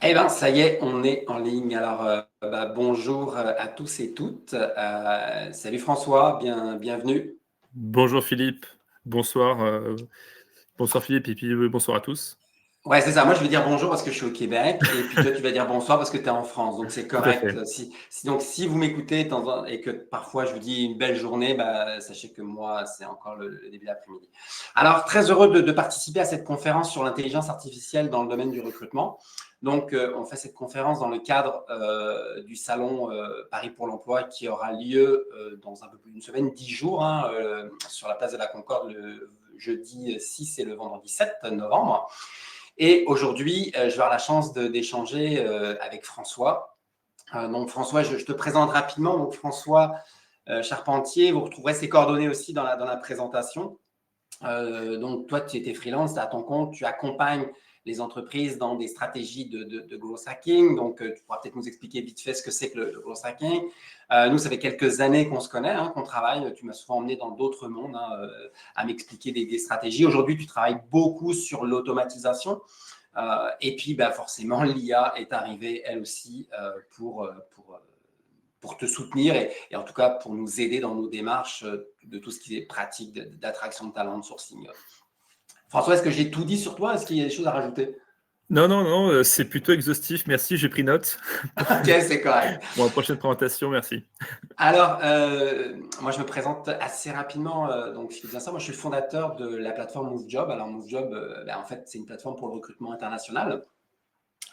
Eh bien, ça y est, on est en ligne. Alors, bonjour à tous et toutes. Salut François, bienvenue. Bonjour Philippe, bonsoir, bonsoir Philippe et puis bonsoir à tous. Ouais, c'est ça. Moi, je vais dire bonjour parce que je suis au Québec et puis toi, tu vas dire bonsoir parce que tu es en France. Donc, c'est Tout à fait. correct. Donc, si vous m'écoutez et que parfois je vous dis une belle journée, bah, sachez que moi, c'est encore le début d'après-midi. Alors, très heureux de participer à cette conférence sur l'intelligence artificielle dans le domaine du recrutement. Donc, on fait cette conférence dans le cadre du salon Paris pour l'emploi qui aura lieu dans un peu plus d'une semaine, 10 jours, sur la place de la Concorde le jeudi 6 et le vendredi 7 novembre. Et aujourd'hui, je vais avoir la chance d'échanger avec François. Donc François, je te présente rapidement. Donc François Charpentier, vous retrouverez ses coordonnées aussi dans la présentation. Donc toi, tu étais freelance, tu es à ton compte, tu accompagnes les entreprises dans des stratégies de growth hacking. Donc, tu pourras peut-être nous expliquer vite fait ce que c'est que le growth hacking. Nous, ça fait quelques années qu'on se connaît, qu'on travaille. Tu m'as souvent emmené dans d'autres mondes à m'expliquer des stratégies. Aujourd'hui, tu travailles beaucoup sur l'automatisation. Et puis, forcément, l'IA est arrivée, elle aussi, pour te soutenir et en tout cas pour nous aider dans nos démarches de tout ce qui est pratique d'attraction de talent, de sourcing. François, est-ce que j'ai tout dit sur toi? Est-ce qu'il y a des choses à rajouter? Non, non, non, c'est plutôt exhaustif, merci, j'ai pris note Ok, c'est correct. pour la prochaine présentation, merci. Alors, moi, je me présente assez rapidement. Donc, Philippe Vincent, moi, je suis le fondateur de la plateforme MoveJob. Alors, MoveJob, en fait, c'est une plateforme pour le recrutement international.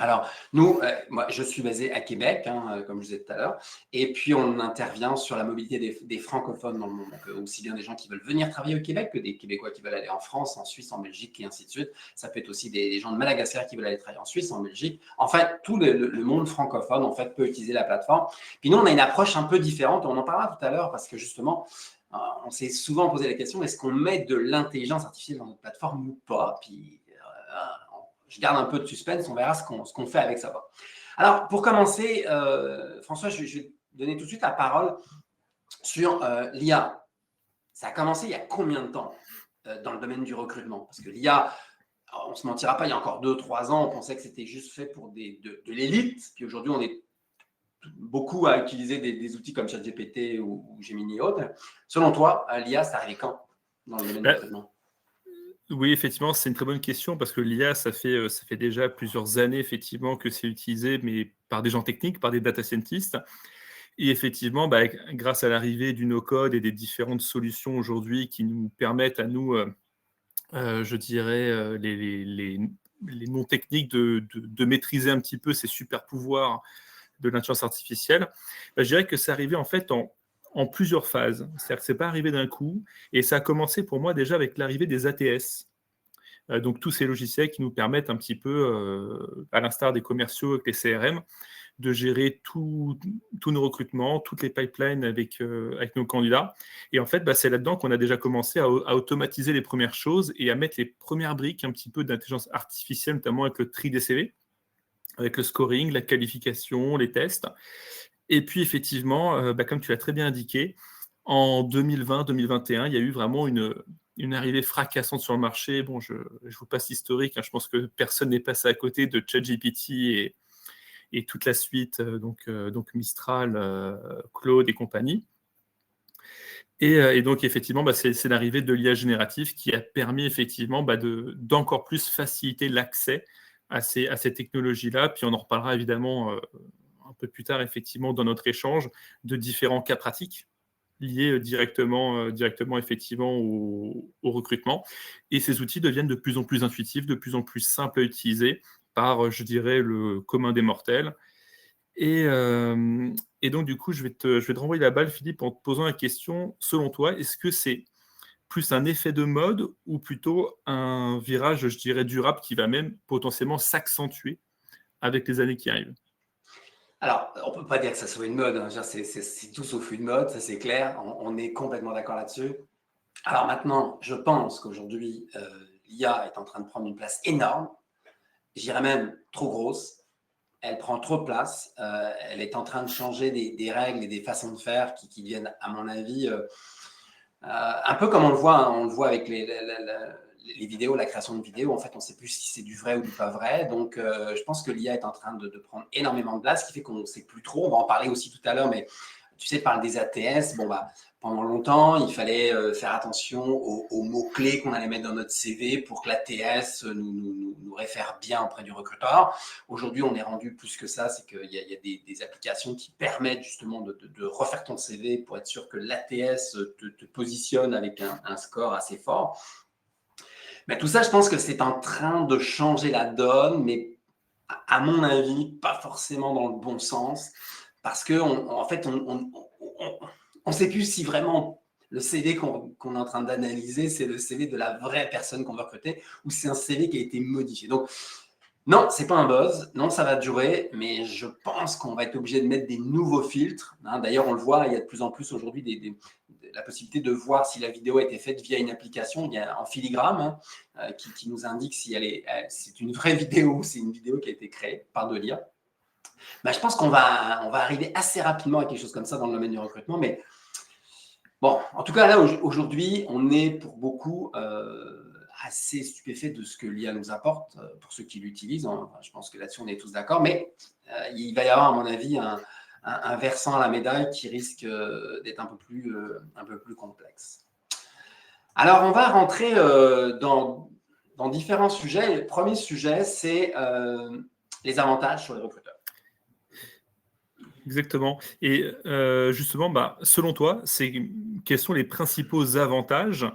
Alors, nous, moi, je suis basé à Québec, comme je disais tout à l'heure, et puis on intervient sur la mobilité des francophones dans le monde. Donc, aussi bien des gens qui veulent venir travailler au Québec que des Québécois qui veulent aller en France, en Suisse, en Belgique, et ainsi de suite. Ça peut être aussi des gens de Madagascar qui veulent aller travailler en Suisse, en Belgique. En fait, tout le monde francophone, en fait, peut utiliser la plateforme. Puis nous, on a une approche un peu différente, on en parlera tout à l'heure, parce que justement, on s'est souvent posé la question, est-ce qu'on met de l'intelligence artificielle dans notre plateforme ou pas? Puis, je garde un peu de suspense, on verra ce qu'on fait avec ça. Alors, pour commencer, François, je vais donner tout de suite la parole sur l'IA. Ça a commencé il y a combien de temps dans le domaine du recrutement? Parce que l'IA, on ne se mentira pas, il y a encore 2-3 ans, on pensait que c'était juste fait pour de l'élite. Puis aujourd'hui, on est beaucoup à utiliser des outils comme ChatGPT ou Gemini et autres. Selon toi, l'IA, c'est arrivé quand dans le domaine du recrutement? Oui, effectivement, c'est une très bonne question parce que l'IA, ça fait déjà plusieurs années, effectivement, que c'est utilisé, mais par des gens techniques, par des data scientists. Et effectivement, grâce à l'arrivée du no-code et des différentes solutions aujourd'hui qui nous permettent à nous, je dirais, les non techniques de maîtriser un petit peu ces super pouvoirs de l'intelligence artificielle, je dirais que c'est arrivé en fait en plusieurs phases. C'est-à-dire que c'est pas arrivé d'un coup, et ça a commencé pour moi déjà avec l'arrivée des ATS. Donc tous ces logiciels qui nous permettent un petit peu, à l'instar des commerciaux avec les CRM, de gérer tous nos recrutements, toutes les pipelines avec nos candidats. Et en fait, c'est là-dedans qu'on a déjà commencé à automatiser les premières choses et à mettre les premières briques un petit peu d'intelligence artificielle, notamment avec le tri des CV, avec le scoring, la qualification, les tests. Et puis effectivement, comme tu l'as très bien indiqué, en 2020-2021, il y a eu vraiment une arrivée fracassante sur le marché. Bon, je vous passe l'historique, je pense que personne n'est passé à côté de ChatGPT et toute la suite, donc Mistral, Claude et compagnie. Et donc effectivement, c'est l'arrivée de l'IA générative qui a permis effectivement d'encore plus faciliter l'accès à ces technologies-là. Puis on en reparlera évidemment un peu plus tard, effectivement, dans notre échange, de différents cas pratiques liés directement effectivement au recrutement. Et ces outils deviennent de plus en plus intuitifs, de plus en plus simples à utiliser par, je dirais, le commun des mortels. Et donc, du coup, je vais te renvoyer la balle, Philippe, en te posant la question, selon toi, est-ce que c'est plus un effet de mode ou plutôt un virage, je dirais, durable qui va même potentiellement s'accentuer avec les années qui arrivent? Alors, on ne peut pas dire que ça soit une mode. C'est tout sauf une mode, ça c'est clair. On est complètement d'accord là-dessus. Alors maintenant, je pense qu'aujourd'hui, l'IA est en train de prendre une place énorme. J'irais même trop grosse. Elle prend trop de place. Elle est en train de changer des règles et des façons de faire qui deviennent, à mon avis, un peu comme on le voit avec les vidéos, la création de vidéos, en fait, on ne sait plus si c'est du vrai ou du pas vrai. Donc, je pense que l'IA est en train de prendre énormément de place, ce qui fait qu'on ne sait plus trop. On va en parler aussi tout à l'heure, mais tu sais, parle des ATS. Bon, bah, pendant longtemps, il fallait faire attention aux mots-clés qu'on allait mettre dans notre CV pour que l'ATS nous réfère bien auprès du recruteur. Aujourd'hui, on est rendu plus que ça, c'est qu'il y a des applications qui permettent justement de refaire ton CV pour être sûr que l'ATS te positionne avec un score assez fort. Mais tout ça, je pense que c'est en train de changer la donne, mais à mon avis, pas forcément dans le bon sens, parce qu'en fait, on ne sait plus si vraiment le CV qu'on est en train d'analyser, c'est le CV de la vraie personne qu'on va recruter, ou c'est un CV qui a été modifié. Donc, non, c'est pas un buzz, non, ça va durer, mais je pense qu'on va être obligé de mettre des nouveaux filtres. D'ailleurs, on le voit, il y a de plus en plus aujourd'hui la possibilité de voir si la vidéo a été faite via une application, il y a en filigrane qui nous indique si c'est une vraie vidéo ou c'est une vidéo qui a été créée par de l'IA. Ben, je pense qu'on va arriver assez rapidement à quelque chose comme ça dans le domaine du recrutement, mais bon, en tout cas, là, aujourd'hui, on est pour beaucoup assez stupéfait de ce que l'IA nous apporte, pour ceux qui l'utilisent. Je pense que là-dessus, on est tous d'accord, mais il va y avoir, à mon avis, un versant à la médaille qui risque d'être un peu plus complexe. Alors, on va rentrer dans différents sujets. Le premier sujet, c'est les avantages sur les recruteurs. Exactement. Et justement, selon toi, quels sont les principaux avantages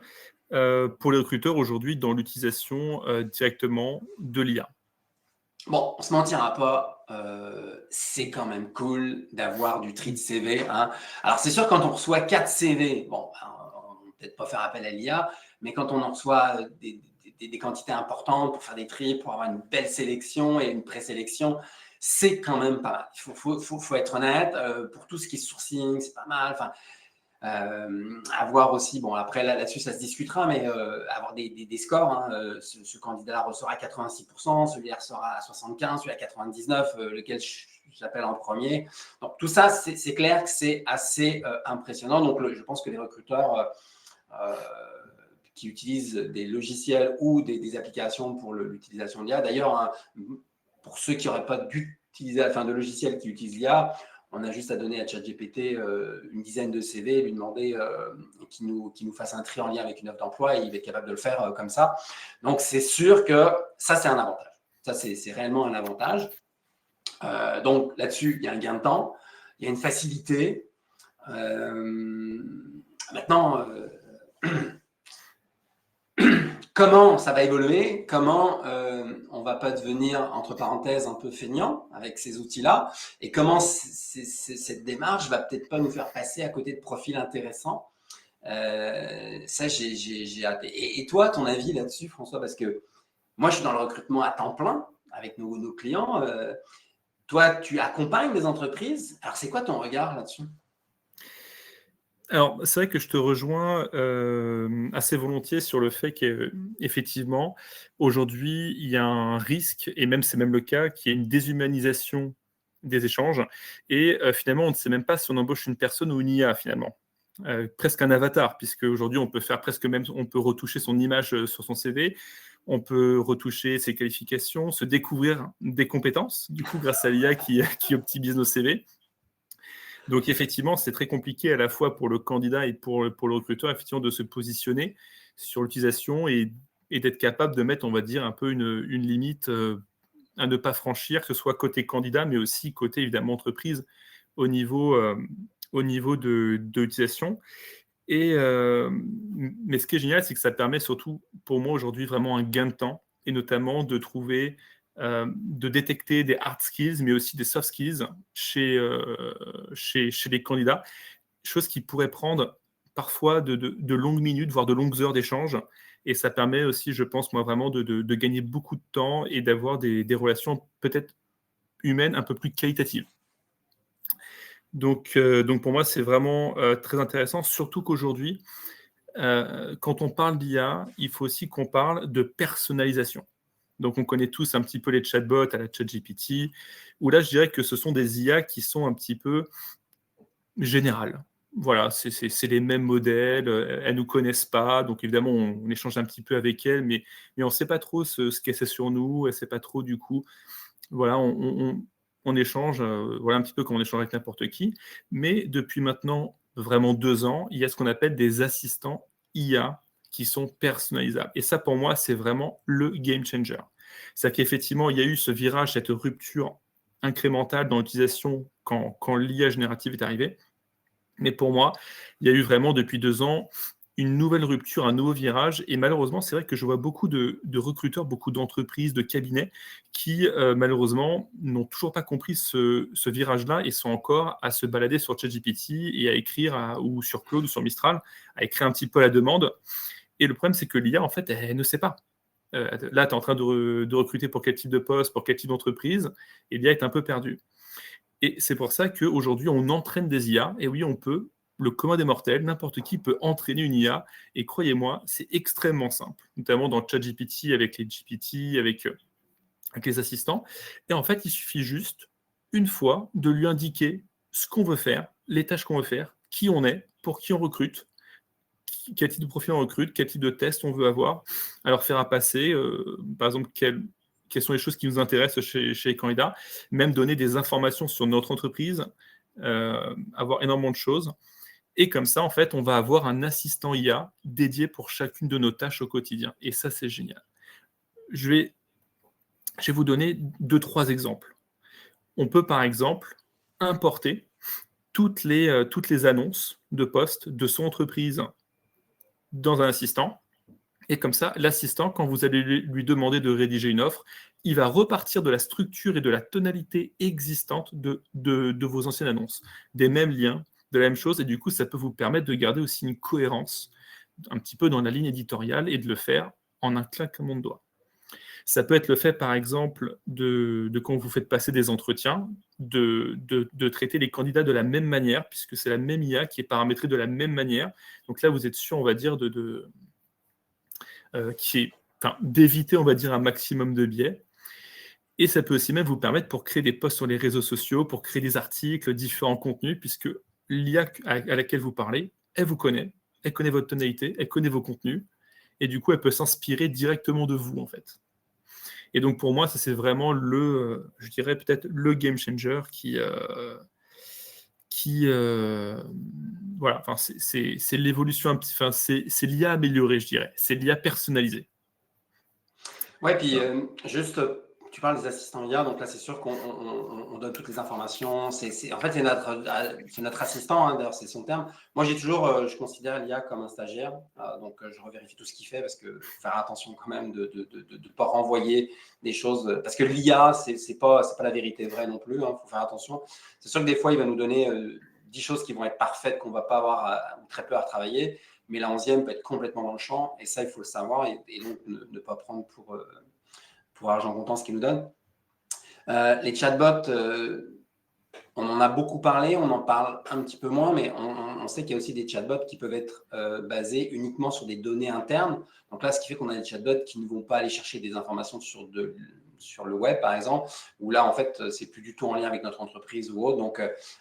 pour les recruteurs aujourd'hui dans l'utilisation directement de l'IA? Bon, on ne se mentira pas, c'est quand même cool d'avoir du tri de CV. Alors, c'est sûr, quand on reçoit 4 CV, bon, on ne va peut-être pas faire appel à l'IA, mais quand on en reçoit des quantités importantes pour faire des tris, pour avoir une belle sélection et une présélection, c'est quand même pas mal. Il faut être honnête, pour tout ce qui est sourcing, c'est pas mal. Enfin, avoir aussi, bon après là-dessus ça se discutera, mais avoir des scores. Ce candidat-là ressort à 86%, celui-là ressort à 75%, celui-là à 99%, lequel j'appelle en premier. Donc tout ça, c'est clair que c'est assez impressionnant. Donc je pense que les recruteurs qui utilisent des logiciels ou des applications pour l'utilisation de l'IA, d'ailleurs, pour ceux qui n'auraient pas de logiciels qui utilisent l'IA, on a juste à donner à ChatGPT une dizaine de CV, lui demander qu'il nous fasse un tri en lien avec une offre d'emploi, et il va être capable de le faire comme ça. Donc, c'est sûr que ça, c'est un avantage. Ça, c'est réellement un avantage. Donc, là-dessus, il y a un gain de temps, il y a une facilité. Maintenant, comment ça va évoluer? Comment on ne va pas devenir, entre parenthèses, un peu feignant avec ces outils-là? Et comment cette démarche va peut-être pas nous faire passer à côté de profils intéressants? Ça, j'ai hâte. Et toi, ton avis là-dessus, François? Parce que moi, je suis dans le recrutement à temps plein avec nos clients. Toi, tu accompagnes des entreprises. Alors, c'est quoi ton regard là-dessus? Alors, c'est vrai que je te rejoins assez volontiers sur le fait qu'effectivement, aujourd'hui, il y a un risque, et même c'est même le cas, qu'il y ait une déshumanisation des échanges. Et finalement, on ne sait même pas si on embauche une personne ou une IA, finalement. Presque un avatar, puisque aujourd'hui, on peut faire on peut retoucher son image sur son CV, on peut retoucher ses qualifications, se découvrir des compétences, du coup, grâce à l'IA qui optimise nos CV. Donc effectivement, c'est très compliqué à la fois pour le candidat et pour le recruteur, effectivement, de se positionner sur l'utilisation et d'être capable de mettre, on va dire, un peu une limite à ne pas franchir, que ce soit côté candidat, mais aussi côté, évidemment, entreprise, au niveau de l'utilisation. Mais ce qui est génial, c'est que ça permet surtout, pour moi, aujourd'hui, vraiment un gain de temps, et notamment de trouver de détecter des hard skills, mais aussi des soft skills chez les candidats, chose qui pourrait prendre parfois de longues minutes, voire de longues heures d'échange. Et ça permet aussi, je pense, moi, vraiment de gagner beaucoup de temps et d'avoir des relations peut-être humaines un peu plus qualitatives. Donc pour moi, c'est vraiment très intéressant, surtout qu'aujourd'hui, quand on parle d'IA, il faut aussi qu'on parle de personnalisation. Donc, on connaît tous un petit peu les chatbots à la ChatGPT, où là, je dirais que ce sont des IA qui sont un petit peu générales. voilà, c'est les mêmes modèles, elles ne nous connaissent pas, donc évidemment, on échange un petit peu avec elles, mais on ne sait pas trop ce qu'elles savent sur nous, elles ne savent pas trop du coup. Voilà, on échange, voilà un petit peu comme on échange avec n'importe qui. Mais depuis maintenant vraiment 2 ans, il y a ce qu'on appelle des assistants IA qui sont personnalisables. Et ça, pour moi, c'est vraiment le game changer. C'est-à-dire qu'effectivement, il y a eu ce virage, cette rupture incrémentale dans l'utilisation quand l'IA générative est arrivée. Mais pour moi, il y a eu vraiment depuis 2 ans une nouvelle rupture, un nouveau virage. Et malheureusement, c'est vrai que je vois beaucoup de recruteurs, beaucoup d'entreprises, de cabinets qui, malheureusement, n'ont toujours pas compris ce virage-là et sont encore à se balader sur ChatGPT et à écrire, ou sur Claude ou sur Mistral, à écrire un petit peu à la demande. Et le problème, c'est que l'IA, en fait, elle ne sait pas. Là, tu es en train de recruter pour quel type de poste, pour quel type d'entreprise, et l'IA est un peu perdue. Et c'est pour ça qu'aujourd'hui, on entraîne des IA. Et oui, on peut, le commun des mortels, n'importe qui peut entraîner une IA. Et croyez-moi, c'est extrêmement simple, notamment dans ChatGPT, avec les GPT, avec les assistants. Et en fait, il suffit juste, une fois, de lui indiquer ce qu'on veut faire, les tâches qu'on veut faire, qui on est, pour qui on recrute, quel type de profil on recrute, quel type de test on veut avoir, à leur faire à passer, par exemple, quelles sont les choses qui nous intéressent chez les candidats, même donner des informations sur notre entreprise, avoir énormément de choses. Et comme ça, en fait, on va avoir un assistant IA dédié pour chacune de nos tâches au quotidien. Et ça, c'est génial. Je vais vous donner 2-3 exemples. On peut, par exemple, importer toutes les annonces de postes de son entreprise dans un assistant. Et comme ça, l'assistant, quand vous allez lui demander de rédiger une offre, il va repartir de la structure et de la tonalité existante de vos anciennes annonces, des mêmes liens, de la même chose. Et du coup, ça peut vous permettre de garder aussi une cohérence un petit peu dans la ligne éditoriale et de le faire en un claquement de doigts. Ça peut être le fait, par exemple, de quand vous faites passer des entretiens, de traiter les candidats de la même manière, puisque c'est la même IA qui est paramétrée de la même manière. Donc là, vous êtes sûr, on va dire, d'éviter, on va dire, un maximum de biais. Et ça peut aussi même vous permettre pour créer des posts sur les réseaux sociaux, pour créer des articles, différents contenus, puisque l'IA à laquelle vous parlez, elle vous connaît, elle connaît votre tonalité, elle connaît vos contenus, et du coup, elle peut s'inspirer directement de vous, en fait. Et donc, pour moi, ça, c'est vraiment je dirais peut-être le game changer voilà, enfin, c'est l'évolution, enfin, c'est l'IA améliorée, je dirais. C'est l'IA personnalisée. Ouais, puis juste, tu parles des assistants IA, donc là, c'est sûr qu'on donne toutes les informations. En fait, c'est notre assistant, hein, d'ailleurs, c'est son terme. Moi, je considère l'IA comme un stagiaire, donc je revérifie tout ce qu'il fait parce qu'il faut faire attention quand même de ne pas renvoyer des choses. Parce que l'IA, c'est pas la vérité vraie non plus, il faut faire attention. C'est sûr que des fois, il va nous donner 10 choses qui vont être parfaites, qu'on ne va pas avoir ou très peu à retravailler. Mais la 11e peut être complètement dans le champ, et ça, il faut le savoir, et donc ne pas prendre pour argent comptant ce qu'ils nous donnent. Les chatbots, on en a beaucoup parlé, on en parle un petit peu moins, mais on sait qu'il y a aussi des chatbots qui peuvent être basés uniquement sur des données internes. Donc là, ce qui fait qu'on a des chatbots qui ne vont pas aller chercher des informations sur le web, par exemple, où là, en fait, c'est plus du tout en lien avec notre entreprise ou autre. Donc,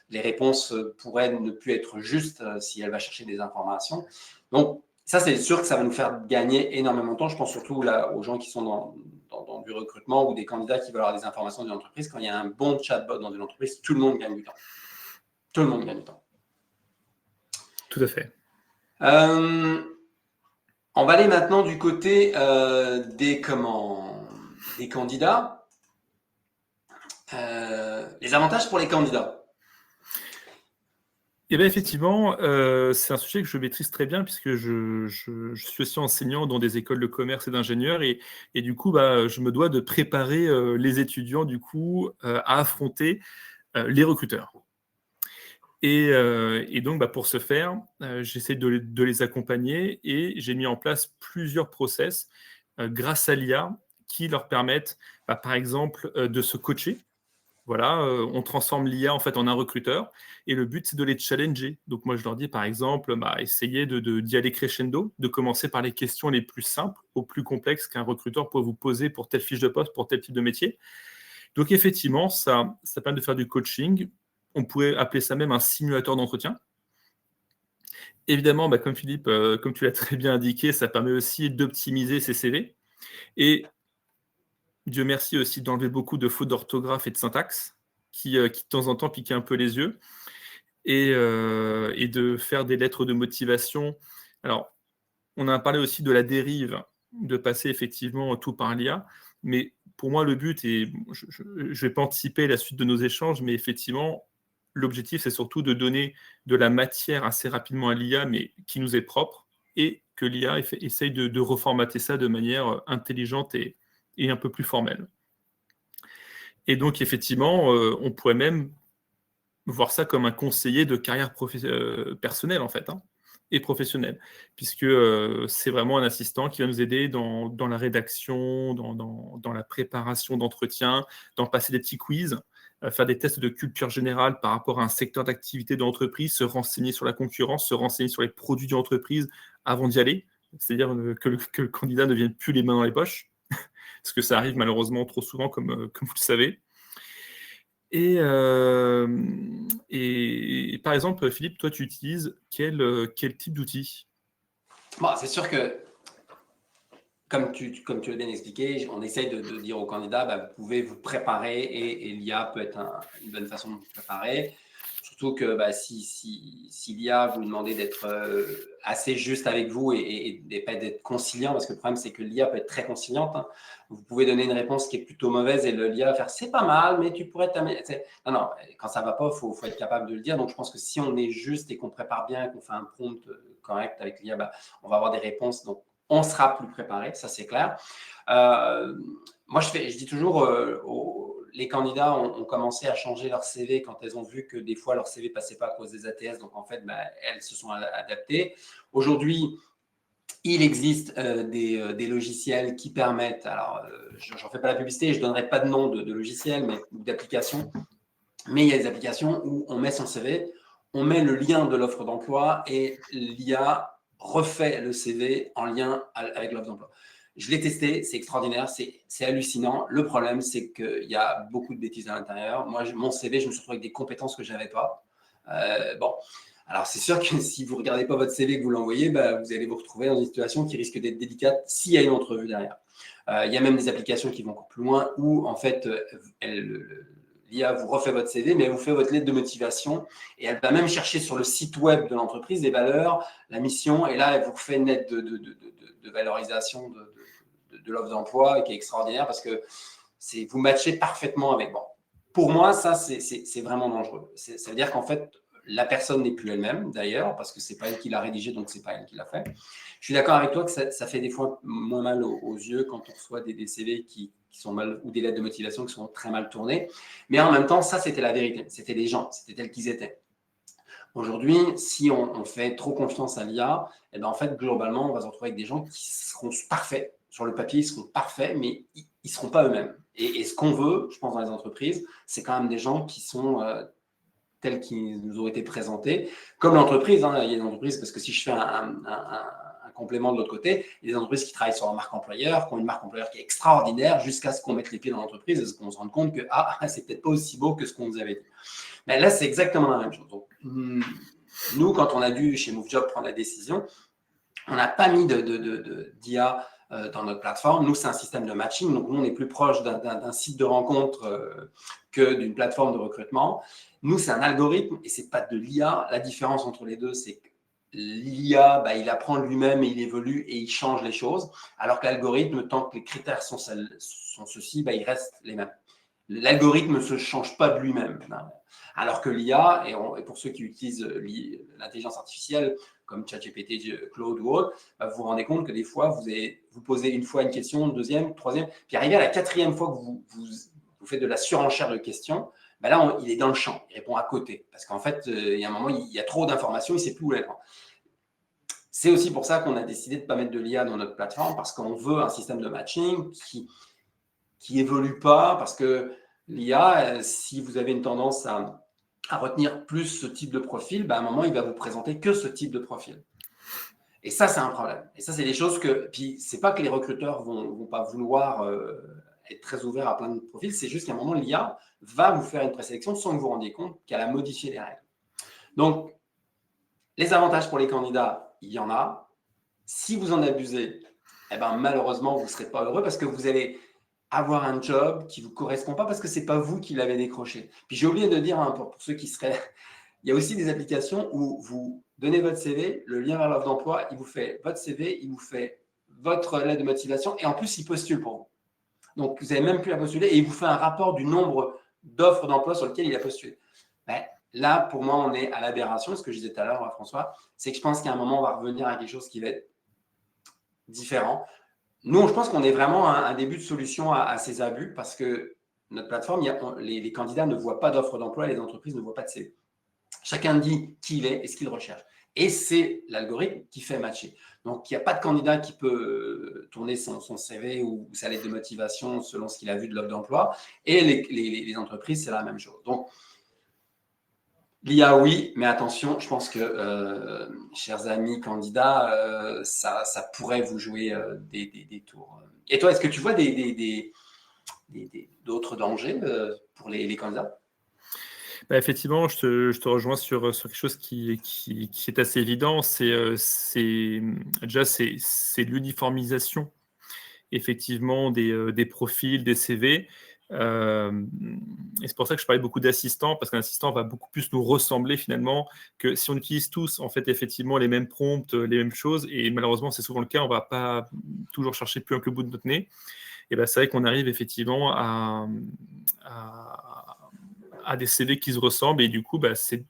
les réponses pourraient ne plus être justes si elle va chercher des informations. Donc, ça, c'est sûr que ça va nous faire gagner énormément de temps. Je pense surtout là, aux gens qui sont dans du recrutement ou des candidats qui veulent avoir des informations d'une entreprise. Quand il y a un bon chatbot dans une entreprise, tout le monde gagne du temps. Tout le monde gagne du temps. Tout à fait. On va aller maintenant du côté des candidats. Les avantages pour les candidats. Eh bien, effectivement, c'est un sujet que je maîtrise très bien puisque je suis aussi enseignant dans des écoles de commerce et d'ingénieurs et du coup, je me dois de préparer les étudiants du coup à affronter les recruteurs. Et donc, pour ce faire, j'essaie de les accompagner et j'ai mis en place plusieurs process grâce à l'IA qui leur permettent, par exemple, de se coacher. Voilà, on transforme l'IA en fait en un recruteur et le but c'est de les challenger. Donc moi je leur dis par exemple, essayez d'y aller crescendo, de commencer par les questions les plus simples aux plus complexes qu'un recruteur pourrait vous poser pour telle fiche de poste, pour tel type de métier. Donc effectivement, ça permet de faire du coaching. On pourrait appeler ça même un simulateur d'entretien. Évidemment, comme Philippe, comme tu l'as très bien indiqué, ça permet aussi d'optimiser ses CV et Dieu merci aussi d'enlever beaucoup de fautes d'orthographe et de syntaxe qui de temps en temps piquaient un peu les yeux et de faire des lettres de motivation. Alors, on a parlé aussi de la dérive, de passer effectivement tout par l'IA, mais pour moi, le but est, je ne vais pas anticiper la suite de nos échanges, mais effectivement, l'objectif, c'est surtout de donner de la matière assez rapidement à l'IA, mais qui nous est propre, et que l'IA essaye de reformater ça de manière intelligente et un peu plus formelle. Et donc, effectivement, on pourrait même voir ça comme un conseiller de carrière personnelle, en fait, hein, et professionnelle, puisque c'est vraiment un assistant qui va nous aider dans la rédaction, dans la préparation d'entretien, dans passer des petits quiz, faire des tests de culture générale par rapport à un secteur d'activité de l'entreprise, se renseigner sur la concurrence, se renseigner sur les produits de l'entreprise avant d'y aller, c'est-à-dire que le candidat ne vienne plus les mains dans les poches, parce que ça arrive malheureusement trop souvent, comme vous le savez. Et par exemple, Philippe, toi, tu utilises quel type d'outil? C'est sûr que, comme tu l'as bien expliqué, on essaye de dire aux candidats, vous pouvez vous préparer et l'IA peut être une bonne façon de vous préparer. Surtout que si l'IA vous demandez d'être assez juste avec vous et pas d'être conciliant, parce que le problème, c'est que l'IA peut être très conciliante. Hein. Vous pouvez donner une réponse qui est plutôt mauvaise et l'IA va faire « c'est pas mal, mais tu pourrais t'améliorer ». Non, quand ça ne va pas, il faut être capable de le dire. Donc, je pense que si on est juste et qu'on prépare bien, qu'on fait un prompt correct avec l'IA, on va avoir des réponses. Donc, on sera plus préparé, ça c'est clair. Moi, je dis toujours, les candidats ont commencé à changer leur CV quand elles ont vu que des fois leur CV ne passait pas à cause des ATS. Donc, en fait, elles se sont adaptées. Aujourd'hui, il existe des logiciels qui permettent, alors je n'en fais pas la publicité, je ne donnerai pas de nom de logiciel ou d'application, mais il y a des applications où on met son CV, on met le lien de l'offre d'emploi et l'IA refait le CV en lien avec l'offre d'emploi. Je l'ai testé, c'est extraordinaire, c'est hallucinant. Le problème, c'est qu'il y a beaucoup de bêtises à l'intérieur. Moi, mon CV, je me suis retrouvé avec des compétences que je n'avais pas. Alors c'est sûr que si vous ne regardez pas votre CV et que vous l'envoyez, vous allez vous retrouver dans une situation qui risque d'être délicate s'il y a une entrevue derrière. Il y a même des applications qui vont encore plus loin où, en fait, l'IA vous refait votre CV, mais elle vous fait votre lettre de motivation et elle va même chercher sur le site web de l'entreprise les valeurs, la mission, et là, elle vous refait une lettre de valorisation de l'offre d'emploi qui est extraordinaire parce que vous matchez parfaitement avec. Bon, pour moi, ça, c'est vraiment dangereux. Ça veut dire qu'en fait, la personne n'est plus elle-même, d'ailleurs, parce que ce n'est pas elle qui l'a rédigé, donc ce n'est pas elle qui l'a fait. Je suis d'accord avec toi que ça fait des fois moins mal aux yeux quand on reçoit des CV qui sont mal, ou des lettres de motivation qui sont très mal tournées. Mais en même temps, ça, c'était la vérité. C'était les gens, c'était tels qu'ils étaient. Aujourd'hui, si on fait trop confiance à l'IA, en fait, globalement, on va se retrouver avec des gens qui seront parfaits. Sur le papier, ils seront parfaits, mais ils ne seront pas eux-mêmes. Et ce qu'on veut, je pense, dans les entreprises, c'est quand même des gens qui sont tels qu'ils nous ont été présentés. Comme l'entreprise, hein, il y a des entreprises, parce que si je fais un complément de l'autre côté, il y a des entreprises qui travaillent sur leur marque employeur, qui ont une marque employeur qui est extraordinaire, jusqu'à ce qu'on mette les pieds dans l'entreprise et qu'on se rende compte que c'est peut-être pas aussi beau que ce qu'on nous avait dit. Mais là, c'est exactement la même chose. Donc, nous, quand on a dû, chez MoveJob, prendre la décision, on n'a pas mis d'IA dans notre plateforme. Nous, c'est un système de matching. Donc, nous, on est plus proche d'un site de rencontre que d'une plateforme de recrutement. Nous, c'est un algorithme et ce n'est pas de l'IA. La différence entre les deux, c'est que l'IA, il apprend lui-même et il évolue et il change les choses. Alors que l'algorithme, tant que les critères sont ceux-ci, ils restent les mêmes. L'algorithme ne se change pas de lui-même. Alors que l'IA, et pour ceux qui utilisent l'intelligence artificielle, comme ChatGPT, Claude ou autre, vous vous rendez compte que des fois, vous posez une fois une question, une deuxième, troisième, puis arrivé à la quatrième fois que vous faites de la surenchère de questions, là, il est dans le champ, il répond à côté. Parce qu'en fait, il y a un moment, il y a trop d'informations, il ne sait plus où aller. C'est aussi pour ça qu'on a décidé de ne pas mettre de l'IA dans notre plateforme, parce qu'on veut un système de matching qui évolue pas, parce que l'IA, si vous avez une tendance à retenir plus ce type de profil, à un moment, il va vous présenter que ce type de profil. Et ça, c'est un problème. Et ça, c'est des choses que… Puis, c'est pas que les recruteurs vont pas vouloir être très ouverts à plein de profils, c'est juste qu'à un moment, l'IA va vous faire une présélection sans que vous vous rendiez compte qu'elle a modifié les règles. Donc, Les avantages pour les candidats, il y en a. Si vous en abusez, eh ben, malheureusement, vous ne serez pas heureux parce que vous allez avoir un job qui ne vous correspond pas parce que ce n'est pas vous qui l'avez décroché. Puis j'ai oublié de dire, hein, pour ceux qui seraient… Il y a aussi des applications où vous donnez votre CV, le lien vers l'offre d'emploi, il vous fait votre CV, il vous fait votre lettre de motivation et en plus, il postule pour vous. Donc, vous n'avez même plus à postuler et il vous fait un rapport du nombre d'offres d'emploi sur lesquelles il a postulé. Ben, là, pour moi, on est à l'aberration. Ce que je disais tout à l'heure, François, c'est que je pense qu'à un moment, on va revenir à quelque chose qui va être différent. Nous, je pense qu'on est vraiment à un début de solution à ces abus parce que notre plateforme, les candidats ne voient pas d'offres d'emploi, les entreprises ne voient pas de CV. Chacun dit qui il est et ce qu'il recherche. Et c'est l'algorithme qui fait matcher. Donc, il n'y a pas de candidat qui peut tourner son CV ou sa lettre de motivation selon ce qu'il a vu de l'offre d'emploi. Et les entreprises, c'est la même chose. Donc, l'IA, oui, mais attention, je pense que, chers amis candidats, ça pourrait vous jouer des tours. Et toi, est-ce que tu vois d'autres dangers pour les candidats? Bah, effectivement, je te rejoins sur quelque chose qui est assez évident. Déjà, c'est l'uniformisation, effectivement, des profils, des CV. Et c'est pour ça que je parlais beaucoup d'assistants, parce qu'un assistant va beaucoup plus nous ressembler finalement que si on utilise tous en fait effectivement les mêmes prompts, les mêmes choses, et malheureusement c'est souvent le cas, on va pas toujours chercher plus loin que le bout de notre nez. Et ben c'est vrai qu'on arrive effectivement à des CV qui se ressemblent, et du coup bah, c'est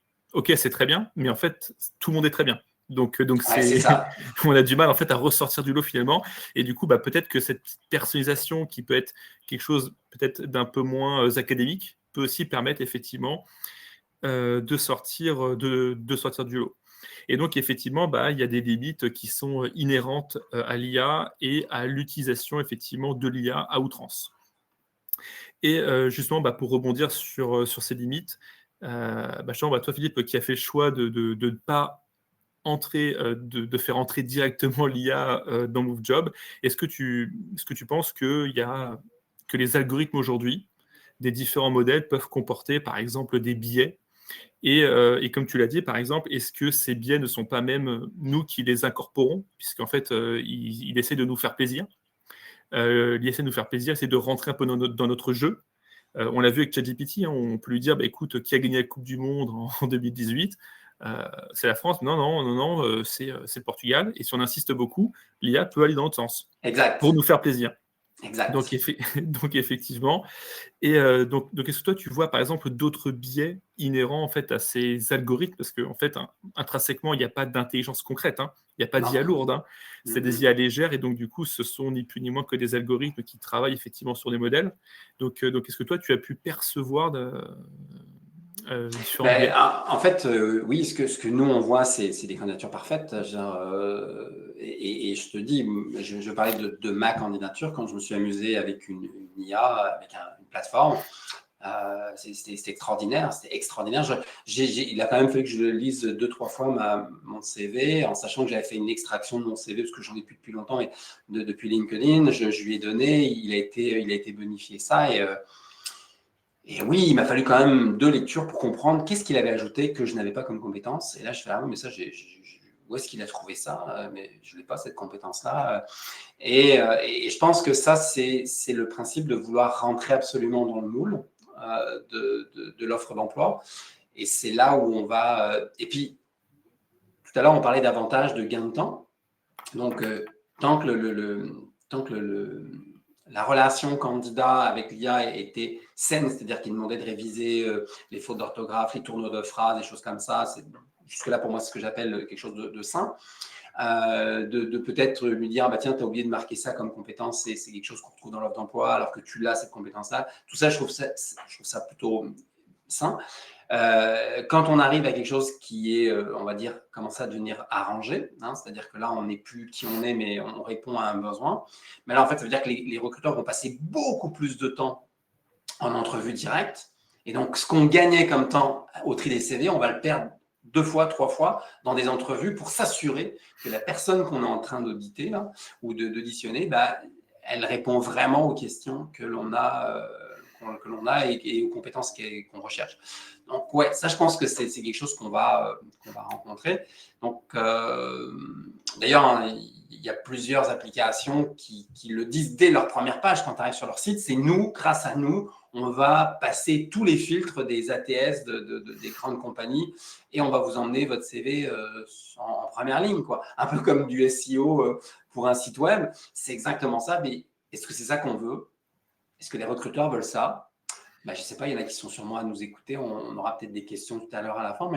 très bien, mais en fait tout le monde est très bien. Donc Ouais, c'est ça. on a du mal en fait à ressortir du lot finalement, et du coup bah, peut-être que cette personnalisation qui peut être quelque chose peut-être d'un peu moins académique peut aussi permettre effectivement de sortir du lot. Et donc effectivement bah, il y a des limites qui sont inhérentes à l'IA et à l'utilisation effectivement de l'IA à outrance. Et justement bah, pour rebondir sur ces limites, justement, bah, toi Philippe qui a fait le choix de ne pas de faire entrer directement l'IA dans MoveJob. Est-ce que tu penses que les algorithmes aujourd'hui, des différents modèles, peuvent comporter par exemple des biais et comme tu l'as dit, par exemple, est-ce que ces biais ne sont pas même nous qui les incorporons, puisqu'en fait, il essaie de nous faire plaisir. Il essaie de nous faire plaisir, c'est de rentrer un peu dans notre jeu. On l'a vu avec ChatGPT, hein, on peut lui dire, bah, écoute, qui a gagné la Coupe du Monde en 2018 c'est la France. Non, c'est le Portugal. Et si on insiste beaucoup, l'IA peut aller dans l'autre sens Exact. pour nous faire plaisir. Exact. Donc effectivement. Et donc est-ce que toi, tu vois par exemple d'autres biais inhérents en fait à ces algorithmes? Parce qu'en fait, intrinsèquement, il n'y a pas d'intelligence concrète. Hein. Il n'y a pas Non. d'IA lourde. Hein. C'est des IA légères. Et donc du coup, ce sont ni plus ni moins que des algorithmes qui travaillent effectivement sur des modèles. Donc est-ce que toi, tu as pu percevoir différents biais? En fait, oui, ce que nous, on voit, c'est des candidatures parfaites. Genre, et je te dis, je parlais de ma candidature quand je me suis amusé avec une IA, avec une plateforme. C'était extraordinaire. C'était extraordinaire. Il a quand même fallu que je le lise 2-3 fois mon CV, en sachant que j'avais fait une extraction de mon CV, parce que j'en ai plus depuis longtemps, et depuis LinkedIn, je lui ai donné, il a été bonifié ça. Et oui, il m'a fallu quand même 2 lectures pour comprendre qu'est-ce qu'il avait ajouté que je n'avais pas comme compétence. Et là, je fais, ah oui, mais ça, où est-ce qu'il a trouvé ça? Mais je n'ai pas cette compétence-là. Et je pense que ça, c'est le principe de vouloir rentrer absolument dans le moule de l'offre d'emploi. Et c'est là où on va… Et puis, tout à l'heure, on parlait davantage de gain de temps. Donc, tant que la relation candidat avec l'IA était saine, c'est-à-dire qu'il demandait de réviser les fautes d'orthographe, les tournures de phrases, des choses comme ça. Jusque-là, pour moi, c'est ce que j'appelle quelque chose de sain. De peut-être lui dire, bah, tiens, tu as oublié de marquer ça comme compétence, c'est quelque chose qu'on retrouve dans l'offre d'emploi, alors que tu l'as, cette compétence-là. Tout ça, je trouve ça plutôt sain. Quand on arrive à quelque chose qui est, on va dire, commence à devenir arrangé, hein, c'est-à-dire que là, on n'est plus qui on est, mais on répond à un besoin. Mais là, en fait, ça veut dire que les recruteurs vont passer beaucoup plus de temps en entrevue directe. Et donc, ce qu'on gagnait comme temps au tri des CV, on va le perdre 2 fois, 3 fois dans des entrevues pour s'assurer que la personne qu'on est en train d'auditer là, ou d'auditionner, bah, elle répond vraiment aux questions qu'on a que l'on a et aux compétences qu'on recherche. Donc, ouais, ça, je pense que c'est quelque chose qu'on va rencontrer. Donc, d'ailleurs, hein, il y a plusieurs applications qui le disent dès leur première page quand tu arrives sur leur site. C'est nous, grâce à nous, on va passer tous les filtres des ATS des grandes compagnies et on va vous emmener votre CV en première ligne, quoi. Un peu comme du SEO pour un site web. C'est exactement ça. Mais est-ce que c'est ça qu'on veut? Est-ce que les recruteurs veulent ça? Je ne sais pas, il y en a qui sont sûrement à nous écouter. On aura peut-être des questions tout à l'heure à la fin,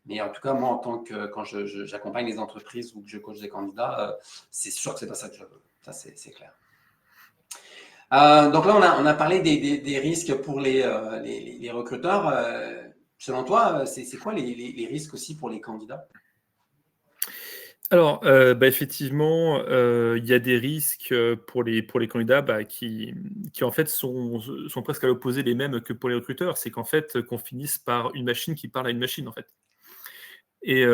mais en tout cas, moi, en tant que quand j'accompagne les entreprises ou que je coach des candidats, c'est sûr que c'est pas ça que je veux. Ça, c'est clair. Donc là, on a parlé des risques pour les recruteurs. Selon toi, c'est quoi les risques aussi pour les candidats? Alors, effectivement, il y a des risques pour les candidats qui en fait sont presque à l'opposé les mêmes que pour les recruteurs. C'est qu'en fait, qu'on finisse par une machine qui parle à une machine, en fait. Et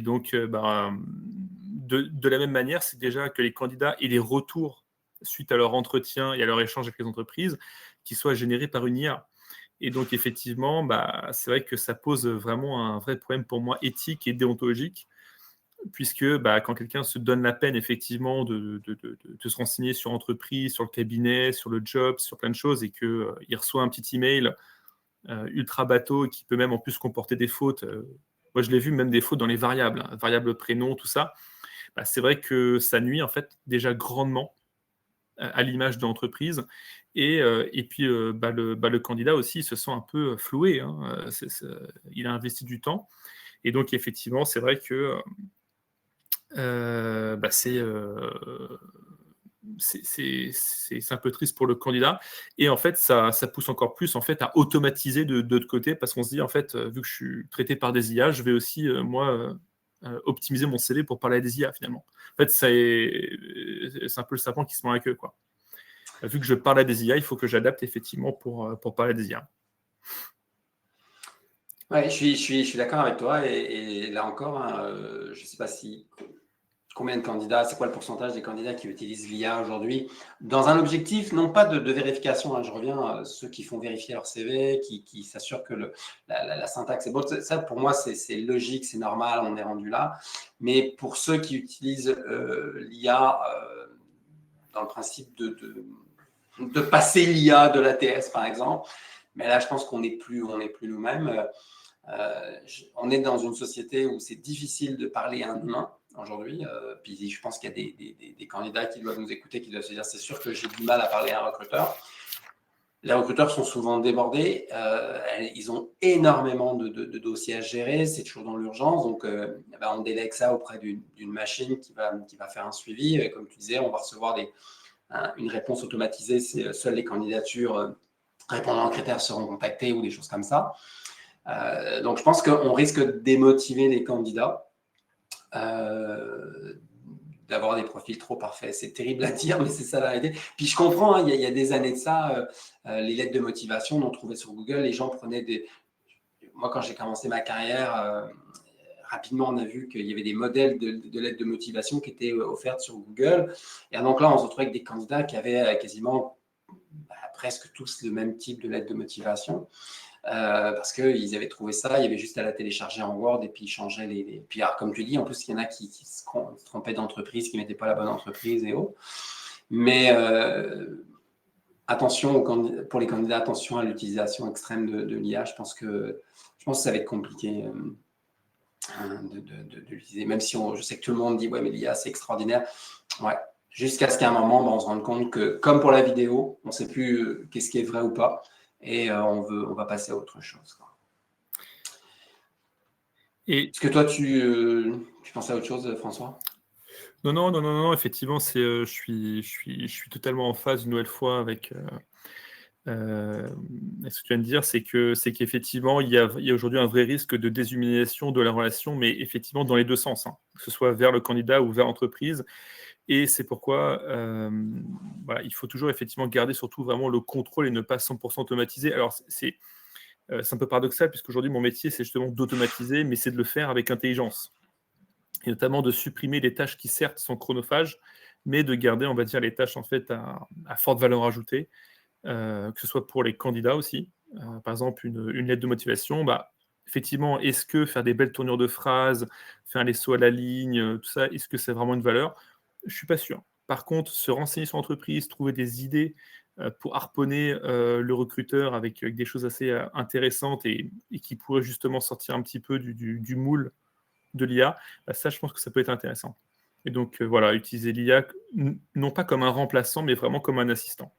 donc, de la même manière, c'est déjà que les candidats aient des retours suite à leur entretien et à leur échange avec les entreprises qui soient générés par une IA. Et donc, effectivement, c'est vrai que ça pose vraiment un vrai problème pour moi éthique et déontologique, puisque quand quelqu'un se donne la peine, effectivement, de se renseigner sur l'entreprise, sur le cabinet, sur le job, sur plein de choses, et qu'il reçoit un petit email ultra bateau qui peut même en plus comporter des fautes. Moi, je l'ai vu, même des fautes dans les variables, hein, variables prénoms, tout ça. C'est vrai que ça nuit en fait déjà grandement à l'image de l'entreprise. Et puis, le candidat aussi il se sent un peu floué. Hein. Il a investi du temps. Et donc, effectivement, c'est vrai que c'est un peu triste pour le candidat. Et en fait, ça pousse encore plus en fait, à automatiser de l'autre côté, parce qu'on se dit, en fait, vu que je suis traité par des IA, je vais aussi, moi, optimiser mon CV pour parler à des IA, finalement. En fait, c'est un peu le serpent qui se mord la queue, quoi. Vu que je parle à des IA, il faut que j'adapte effectivement pour parler à des IA. Ouais, je suis d'accord avec toi. Et là encore, hein, je ne sais pas combien de candidats, c'est quoi le pourcentage des candidats qui utilisent l'IA aujourd'hui dans un objectif, non pas de vérification, hein, je reviens, ceux qui font vérifier leur CV, qui s'assurent que la syntaxe est bonne. Ça, pour moi, c'est logique, c'est normal, on est rendu là. Mais pour ceux qui utilisent l'IA dans le principe de passer l'IA de l'ATS, par exemple, mais là, je pense qu'on n'est plus nous-mêmes. On est dans une société où c'est difficile de parler à un humain aujourd'hui. Puis je pense qu'il y a des candidats qui doivent nous écouter, qui doivent se dire c'est sûr que j'ai du mal à parler à un recruteur. Les recruteurs sont souvent débordés. Ils ont énormément de dossiers à gérer. C'est toujours dans l'urgence. Donc, on délègue ça auprès d'une machine qui va faire un suivi. Comme tu disais, on va recevoir une réponse automatisée. Seules les candidatures répondant aux critères seront contactées ou des choses comme ça. Donc, je pense qu'on risque de démotiver les candidats, d'avoir des profils trop parfaits. C'est terrible à dire, mais c'est ça la réalité. Puis je comprends, hein, il y a des années de ça, les lettres de motivation on en trouvait sur Google, les gens prenaient des... Moi, quand j'ai commencé ma carrière, rapidement, on a vu qu'il y avait des modèles de lettres de motivation qui étaient offertes sur Google. Et donc là, on se retrouvait avec des candidats qui avaient quasiment presque tous le même type de lettre de motivation. Parce qu'ils avaient trouvé ça, il y avait juste à la télécharger en Word et puis ils changeaient les... Puis alors, comme tu dis, en plus, il y en a qui se trompaient d'entreprise, qui ne mettaient pas la bonne entreprise et autres. Mais attention pour les candidats, attention à l'utilisation extrême de l'IA. Je pense que ça va être compliqué de l'utiliser. Même si je sais que tout le monde dit, ouais, mais l'IA, c'est extraordinaire. Ouais. Jusqu'à ce qu'à un moment, on se rende compte que, comme pour la vidéo, on ne sait plus qu'est-ce qui est vrai ou pas. Et on va passer à autre chose. Est-ce que toi, tu penses à autre chose, François? Non, effectivement, je suis totalement en phase une nouvelle fois avec ce que tu viens de dire, c'est qu'effectivement, il y a aujourd'hui un vrai risque de déshumanisation de la relation, mais effectivement dans les deux sens, hein, que ce soit vers le candidat ou vers l'entreprise. Et c'est pourquoi il faut toujours effectivement garder surtout vraiment le contrôle et ne pas 100% automatiser. Alors, c'est un peu paradoxal, puisqu'aujourd'hui, mon métier, c'est justement d'automatiser, mais c'est de le faire avec intelligence. Et notamment de supprimer les tâches qui, certes, sont chronophages, mais de garder, on va dire, les tâches en fait à forte valeur ajoutée. que ce soit pour les candidats aussi. Par exemple, une lettre de motivation, effectivement, est-ce que faire des belles tournures de phrases, faire les sauts à la ligne, tout ça, est-ce que c'est vraiment une valeur? Je ne suis pas sûr. Par contre, se renseigner sur l'entreprise, trouver des idées pour harponner le recruteur avec des choses assez intéressantes et qui pourraient justement sortir un petit peu du moule de l'IA, ça, je pense que ça peut être intéressant. Et donc, voilà, utiliser l'IA, non pas comme un remplaçant, mais vraiment comme un assistant.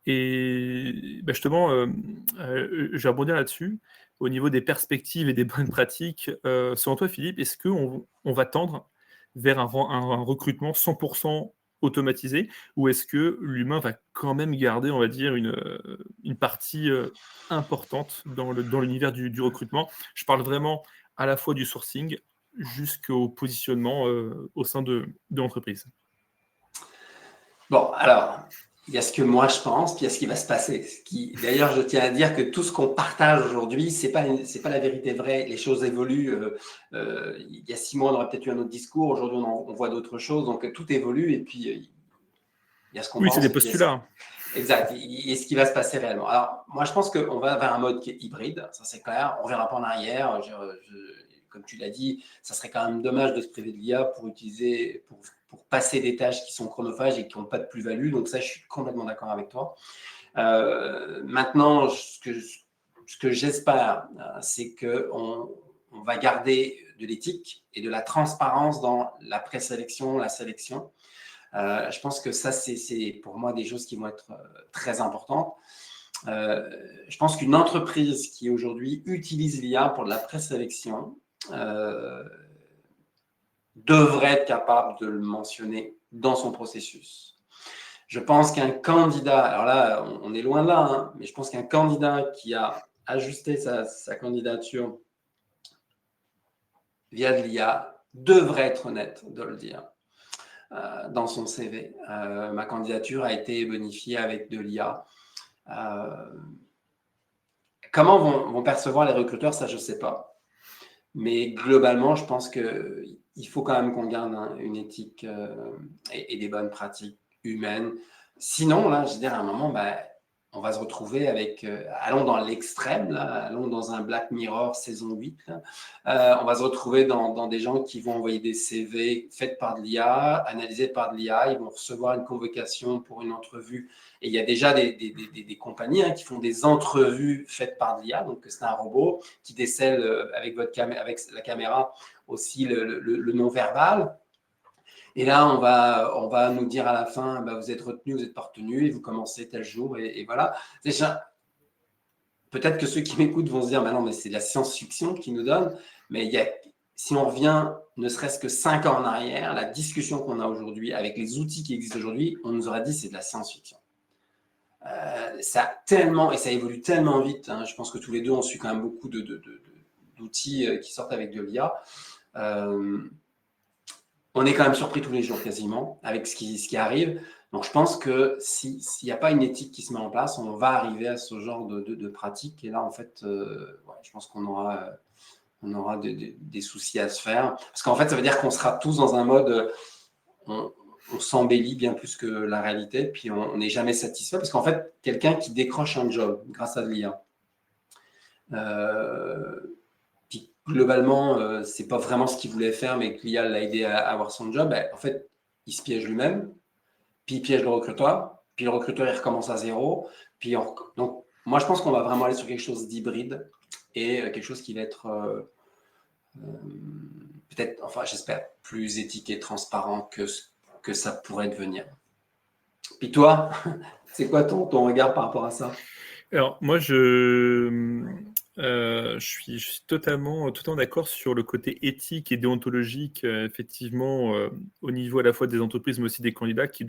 Et justement, je vais rebondir là-dessus. Au niveau des perspectives et des bonnes pratiques, selon toi, Philippe, est-ce qu'on va tendre vers un recrutement 100% automatisé, ou est-ce que l'humain va quand même garder, on va dire, une partie importante dans l'univers du recrutement? Je parle vraiment à la fois du sourcing jusqu'au positionnement au sein de l'entreprise. Bon, alors, il y a ce que moi je pense, puis il y a ce qui va se passer. D'ailleurs, je tiens à dire que tout ce qu'on partage aujourd'hui, c'est pas la vérité vraie. Les choses évoluent. Il y a 6 mois, on aurait peut-être eu un autre discours. Aujourd'hui, on voit d'autres choses. Donc, tout évolue. Et puis, il y a ce qu'on Oui, c'est pense. des Et puis, postulats. exact. Et ce qui va se passer réellement. Alors, moi, je pense qu'on va vers un mode qui est hybride. Ça, c'est clair. On ne verra pas en arrière. Comme tu l'as dit, ça serait quand même dommage de se priver de l'IA pour passer des tâches qui sont chronophages et qui n'ont pas de plus-value. Donc ça, je suis complètement d'accord avec toi. Maintenant, ce que j'espère, c'est qu'on va garder de l'éthique et de la transparence dans la présélection, la sélection. Je pense que ça, c'est pour moi des choses qui vont être très importantes. Je pense qu'une entreprise qui aujourd'hui utilise l'IA pour de la présélection devrait être capable de le mentionner dans son processus. Je pense qu'un candidat, alors là, on est loin de là, hein, mais je pense qu'un candidat qui a ajusté sa candidature via de l'IA devrait être honnête de le dire dans son CV. Ma candidature a été bonifiée avec de l'IA. Comment vont percevoir les recruteurs, ça, je ne sais pas. Mais globalement, je pense qu'il faut quand même qu'on garde une éthique et des bonnes pratiques humaines. Sinon, là, je veux dire, à un moment, on va se retrouver avec... allons dans l'extrême, là, allons dans un Black Mirror saison 8. Là. On va se retrouver dans des gens qui vont envoyer des CV faits par de l'IA, analysés par de l'IA. Ils vont recevoir une convocation pour une entrevue. Et il y a déjà des compagnies qui font des entrevues faites par de l'IA. Donc, c'est un robot qui décèle avec la caméra aussi le non-verbal. Et là, on va nous dire à la fin, vous êtes retenu, vous n'êtes pas retenu, et vous commencez tel jour, et voilà. Déjà, peut-être que ceux qui m'écoutent vont se dire, non, mais c'est de la science-fiction qui nous donne, mais si on revient ne serait-ce que 5 ans en arrière, la discussion qu'on a aujourd'hui, avec les outils qui existent aujourd'hui, on nous aurait dit c'est de la science-fiction. Ça a tellement, et ça évolue tellement vite, hein, je pense que tous les deux, on suit quand même beaucoup d'outils qui sortent avec de l'IA. On est quand même surpris tous les jours quasiment avec ce qui arrive. Donc je pense que s'il n'y a pas une éthique qui se met en place, on va arriver à ce genre de pratique. Et là, en fait, je pense qu'on aura des soucis à se faire. Parce qu'en fait, ça veut dire qu'on sera tous dans un mode, on s'embellit bien plus que la réalité, puis on n'est jamais satisfait. Parce qu'en fait, quelqu'un qui décroche un job grâce à de l'IA, puis globalement, c'est pas vraiment ce qu'il voulait faire, mais que l'IA l'a aidé à avoir son job, en fait, il se piège lui-même, puis il piège le recruteur, puis le recruteur, il recommence à zéro. Donc, moi, je pense qu'on va vraiment aller sur quelque chose d'hybride et quelque chose qui va être peut-être, enfin, j'espère, plus éthique et transparent que ça pourrait devenir. Puis toi, c'est quoi ton regard par rapport à ça? Alors, moi, je suis totalement d'accord sur le côté éthique et déontologique, effectivement, au niveau à la fois des entreprises, mais aussi des candidats qui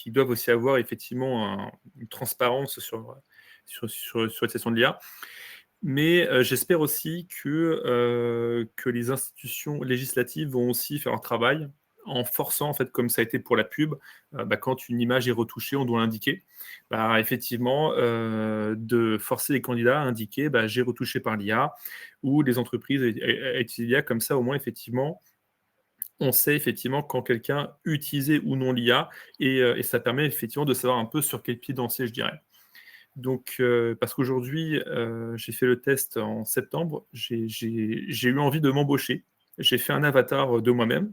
doivent aussi avoir effectivement une transparence sur la question de l'IA. Mais j'espère aussi que les institutions législatives vont aussi faire leur travail en forçant, en fait, comme ça a été pour la pub, quand une image est retouchée, on doit l'indiquer. Effectivement, de forcer les candidats à indiquer j'ai retouché par l'IA ou les entreprises à utiliser l'IA, comme ça, au moins, effectivement, on sait effectivement quand quelqu'un utilisait ou non l'IA, et ça permet effectivement de savoir un peu sur quel pied danser, je dirais. Donc, parce qu'aujourd'hui, j'ai fait le test en septembre, j'ai eu envie de m'embaucher. J'ai fait un avatar de moi-même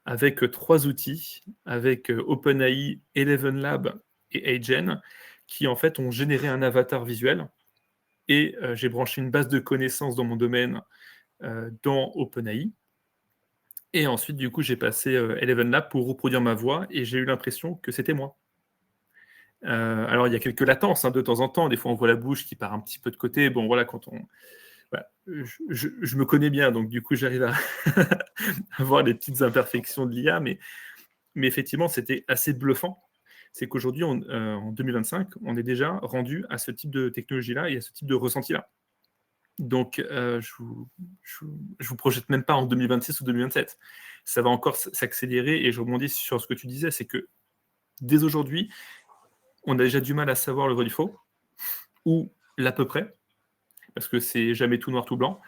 avec 3 outils, avec OpenAI, Eleven Lab et Agen, qui en fait ont généré un avatar visuel. Et j'ai branché une base de connaissances dans mon domaine dans OpenAI. Et ensuite, du coup, j'ai passé Eleven Lab pour reproduire ma voix et j'ai eu l'impression que c'était moi. Alors, il y a quelques latences de temps en temps. Des fois, on voit la bouche qui part un petit peu de côté. Bon, voilà, quand on. Voilà. Je me connais bien, donc du coup, j'arrive à avoir les petites imperfections de l'IA, mais effectivement, c'était assez bluffant. C'est qu'aujourd'hui, en 2025, on est déjà rendu à ce type de technologie-là et à ce type de ressenti-là. Donc, je vous projette même pas en 2026 ou 2027. Ça va encore s'accélérer, et je rebondis sur ce que tu disais, c'est que dès aujourd'hui, on a déjà du mal à savoir le vrai du faux, ou l'à peu près, parce que c'est jamais tout noir, tout blanc.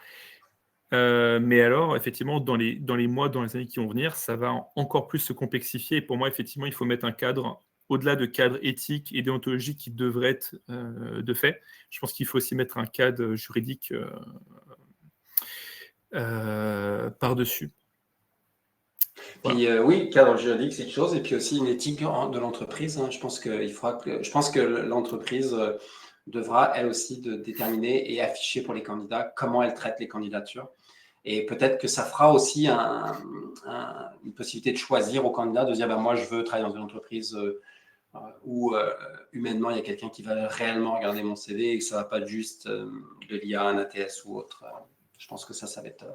Mais alors, effectivement, dans les mois, dans les années qui vont venir, ça va encore plus se complexifier. Et pour moi, effectivement, il faut mettre un cadre, au-delà de cadre éthique et déontologique qui devrait être de fait. Je pense qu'il faut aussi mettre un cadre juridique par-dessus. Puis oui, cadre juridique, c'est une chose, et puis aussi une éthique de l'entreprise. Je pense que l'entreprise devra, elle aussi, déterminer et afficher pour les candidats comment elle traite les candidatures. Et peut-être que ça fera aussi une possibilité de choisir aux candidats, de dire, moi, je veux travailler dans une entreprise où humainement, il y a quelqu'un qui va réellement regarder mon CV et que ça ne va pas être juste de l'IA, un ATS ou autre. Je pense que ça va être...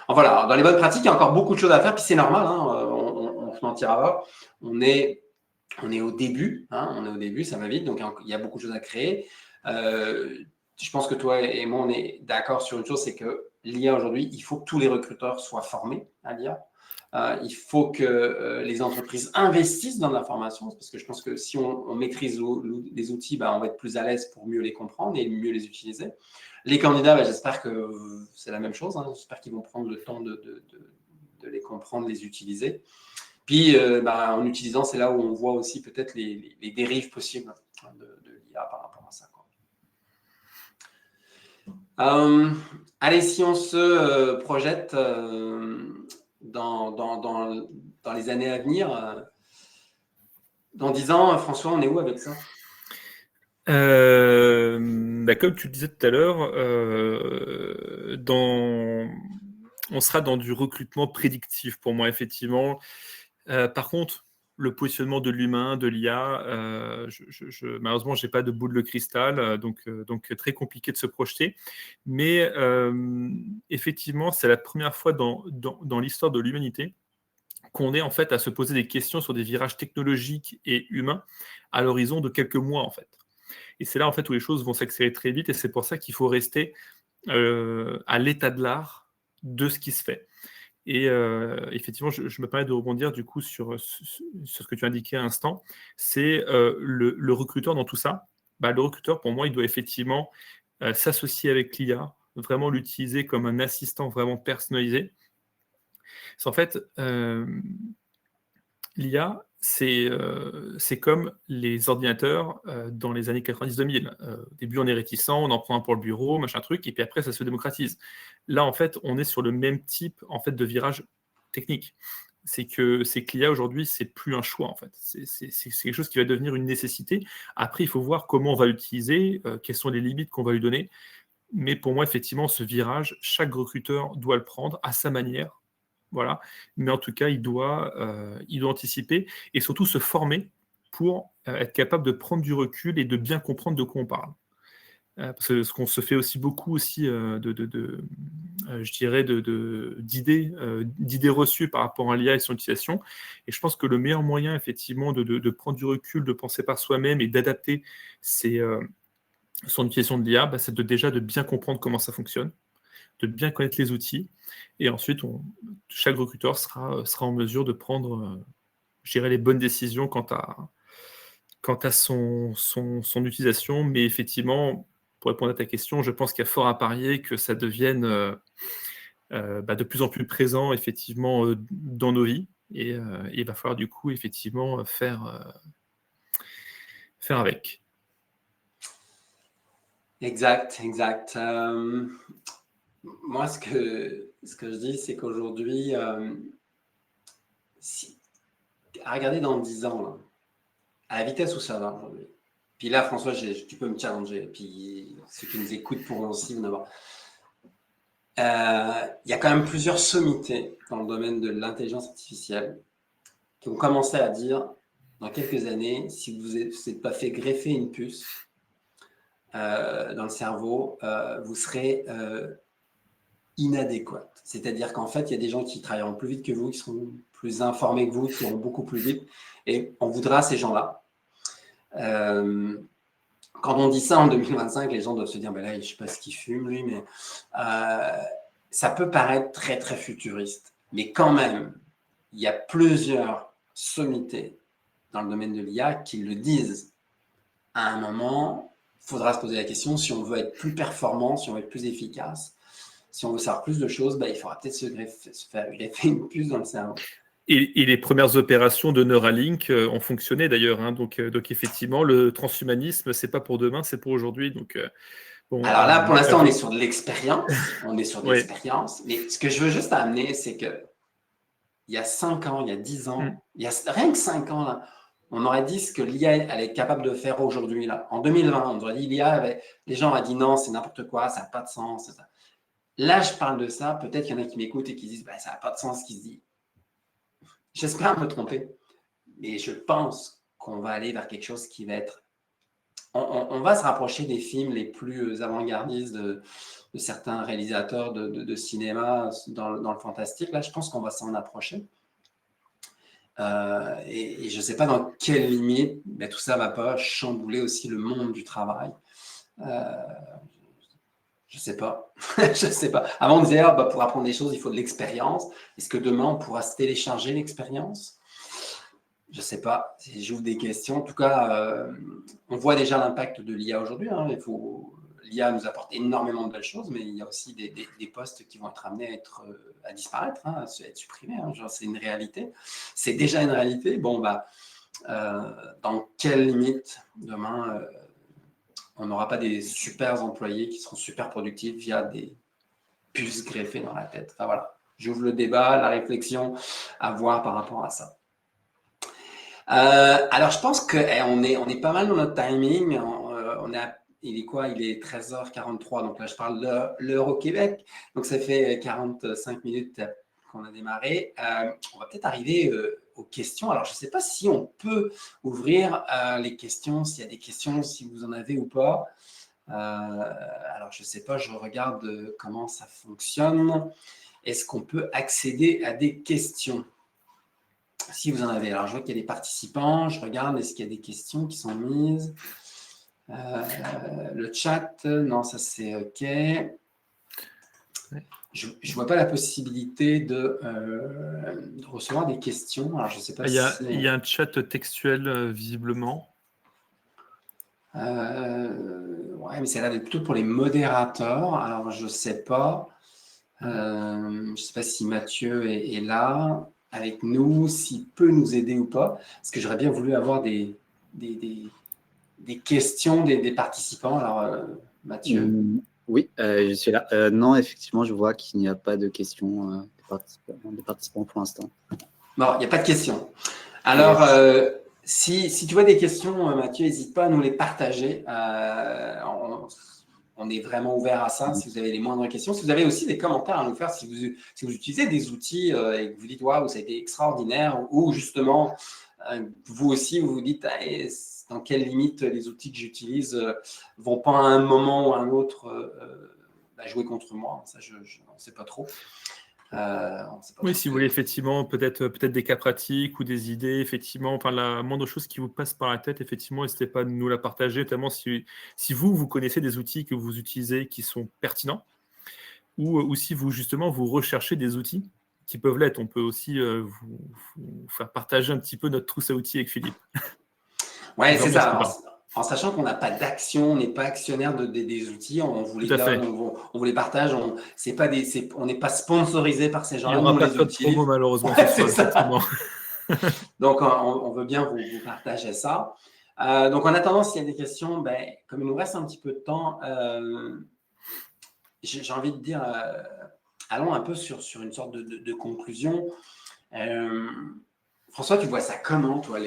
Voilà, dans les bonnes pratiques, il y a encore beaucoup de choses à faire, puis c'est normal, on se mentira pas. On est au début, ça va vite, donc il y a beaucoup de choses à créer. Je pense que toi et moi, on est d'accord sur une chose, c'est que l'IA aujourd'hui, il faut que tous les recruteurs soient formés à l'IA. Il faut que les entreprises investissent dans la formation, parce que je pense que si on maîtrise les outils, on va être plus à l'aise pour mieux les comprendre et mieux les utiliser. Les candidats, j'espère que c'est la même chose. J'espère qu'ils vont prendre le temps de les comprendre, les utiliser. Puis, en utilisant, c'est là où on voit aussi peut-être les dérives possibles de l'IA par rapport à ça. Allez, si on se projette dans les années à venir, dans 10 ans, François, on est où avec ça? Comme tu le disais tout à l'heure, on sera dans du recrutement prédictif pour moi, effectivement. Par contre, le positionnement de l'humain, de l'IA, malheureusement, je n'ai pas de boule de cristal, donc très compliqué de se projeter. Mais effectivement, c'est la première fois dans l'histoire de l'humanité qu'on est en fait à se poser des questions sur des virages technologiques et humains à l'horizon de quelques mois, en fait. Et c'est là, en fait, où les choses vont s'accélérer très vite, et c'est pour ça qu'il faut rester à l'état de l'art de ce qui se fait. Et effectivement, je me permets de rebondir du coup sur ce que tu indiquais à l'instant. C'est le recruteur dans tout ça. Le recruteur, pour moi, il doit effectivement s'associer avec l'IA, vraiment l'utiliser comme un assistant vraiment personnalisé. C'est en fait, l'IA, c'est comme les ordinateurs dans les années 90-2000. Au début, on est réticent, on en prend un pour le bureau, machin truc, et puis après, ça se démocratise. Là, en fait, on est sur le même type en fait, de virage technique. C'est que l'IA aujourd'hui, c'est plus un choix, en fait. C'est quelque chose qui va devenir une nécessité. Après, il faut voir comment on va l'utiliser, quelles sont les limites qu'on va lui donner. Mais pour moi, effectivement, ce virage, chaque recruteur doit le prendre à sa manière. Voilà. Mais en tout cas, il doit anticiper et surtout se former pour être capable de prendre du recul et de bien comprendre de quoi on parle. Parce que ce qu'on se fait aussi beaucoup aussi je dirais d'idées reçues par rapport à l'IA et son utilisation. Et je pense que le meilleur moyen effectivement de prendre du recul, de penser par soi-même et d'adapter son utilisation de l'IA, c'est déjà de bien comprendre comment ça fonctionne, de bien connaître les outils, et ensuite chaque recruteur sera en mesure de prendre je dirais les bonnes décisions quant à son utilisation. Mais effectivement, pour répondre à ta question, je pense qu'il y a fort à parier que ça devienne de plus en plus présent effectivement dans nos vies. Et il va falloir du coup effectivement faire avec. Exact, exact. Moi, ce que je dis, c'est qu'aujourd'hui, à regarder dans 10 ans, là, à la vitesse où ça va aujourd'hui. Puis là, François, tu peux me challenger. Puis ceux qui nous écoutent pourront aussi vous en avoir. Il y a quand même plusieurs sommités dans le domaine de l'intelligence artificielle qui ont commencé à dire, dans quelques années, si vous n'êtes pas fait greffer une puce dans le cerveau, vous serez inadéquat. C'est-à-dire qu'en fait, il y a des gens qui travailleront plus vite que vous, qui seront plus informés que vous, qui iront beaucoup plus vite, et on voudra ces gens-là. Quand on dit ça en 2025, les gens doivent se dire, ben là, je ne sais pas ce qu'il fume, lui, mais ça peut paraître très, très futuriste. Mais quand même, il y a plusieurs sommités dans le domaine de l'IA qui le disent. À un moment, il faudra se poser la question, si on veut être plus performant, si on veut être plus efficace, si on veut savoir plus de choses, il faudra peut-être se faire greffer une puce dans le cerveau. Et les premières opérations de Neuralink ont fonctionné d'ailleurs. Hein, donc effectivement, le transhumanisme, c'est pas pour demain, c'est pour aujourd'hui. Donc, alors là, pour l'instant, on est sur de l'expérience. On est sur de ouais. l'expérience. Mais ce que je veux juste amener, c'est que il y a 5 ans, il y a 10 ans, il y a rien que 5 ans, là, on aurait dit ce que l'IA allait être capable de faire aujourd'hui. Là. En 2020, on aurait dit l'IA, les gens auraient dit non, c'est n'importe quoi, ça n'a pas de sens. Ça. Là, je parle de ça. Peut-être qu'il y en a qui m'écoutent et qui disent ça n'a pas de sens ce qui se dit. J'espère me tromper, mais je pense qu'on va aller vers quelque chose qui va être... On va se rapprocher des films les plus avant-gardistes de certains réalisateurs de cinéma dans le fantastique. Là, je pense qu'on va s'en approcher. Et je ne sais pas dans quelle limite, mais tout ça ne va pas chambouler aussi le monde du travail. Je ne sais pas. Je sais pas. Avant, on disait, pour apprendre des choses, il faut de l'expérience. Est-ce que demain, on pourra se télécharger l'expérience? Je ne sais pas. Si j'ouvre des questions. En tout cas, on voit déjà l'impact de l'IA aujourd'hui. Hein. L'IA nous apporte énormément de belles choses, mais il y a aussi des postes qui vont être amenés à disparaître, hein, à être supprimés. Hein. Genre, c'est une réalité. C'est déjà une réalité. Bon, dans quelle limite demain on n'aura pas des super employés qui seront super productifs via des puces greffées dans la tête. Enfin, voilà. J'ouvre le débat, la réflexion à voir par rapport à ça. Alors, je pense qu'on est pas mal dans notre timing. Il est quoi? Il est 13h43. Donc là, je parle de l'heure au Québec. Donc, ça fait 45 minutes qu'on a démarré. On va peut-être arriver aux questions. Alors, je ne sais pas si on peut ouvrir les questions, s'il y a des questions, si vous en avez ou pas. Alors, je ne sais pas, je regarde comment ça fonctionne. Est-ce qu'on peut accéder à des questions? Si vous en avez. Alors, je vois qu'il y a des participants. Je regarde, est-ce qu'il y a des questions qui sont mises? Le chat, non, ça c'est OK. Je ne vois pas la possibilité de recevoir des questions. Alors, je sais pas il y a un chat textuel, visiblement. Ouais, mais c'est là plutôt pour les modérateurs. Alors, je ne sais pas. Je ne sais pas si Mathieu est là avec nous, s'il peut nous aider ou pas. Parce que j'aurais bien voulu avoir des questions des participants. Alors, Mathieu. Oui, je suis là. Non, effectivement, je vois qu'il n'y a pas de questions des participants pour l'instant. Non, il n'y a pas de questions. Alors, si tu vois des questions, Mathieu, n'hésite pas à nous les partager. On est vraiment ouvert à ça. Si vous avez les moindres questions, si vous avez aussi des commentaires à nous faire, si vous utilisez des outils et que vous dites waouh, ça a été extraordinaire, ou justement, vous aussi, vous vous dites dans quelle limite les outils que j'utilise vont pas à un moment ou à un autre jouer contre moi. Ça, je ne sais pas trop. Oui, si vous voulez effectivement peut-être des cas pratiques ou des idées, effectivement, enfin la moindre chose qui vous passe par la tête, effectivement, n'hésitez pas à nous la partager, notamment si vous connaissez des outils que vous utilisez qui sont pertinents, ou si vous justement vous recherchez des outils qui peuvent l'être. On peut aussi vous faire partager un petit peu notre trousse à outils avec Philippe. Ouais, c'est ça. en sachant qu'on n'a pas d'action, on n'est pas actionnaire des outils, on vous les Tout à fait. donne, on vous les partage, on n'est pas sponsorisé par ces Il n'y gens-là, nous aura on pas de les code promo utilise. malheureusement Ouais, ce c'est soir, ça. effectivement. Donc, on veut bien vous partager ça. Donc, en attendant, s'il y a des questions, comme il nous reste un petit peu de temps, j'ai envie de dire, allons un peu sur une sorte de conclusion. François, tu vois ça comment, toi,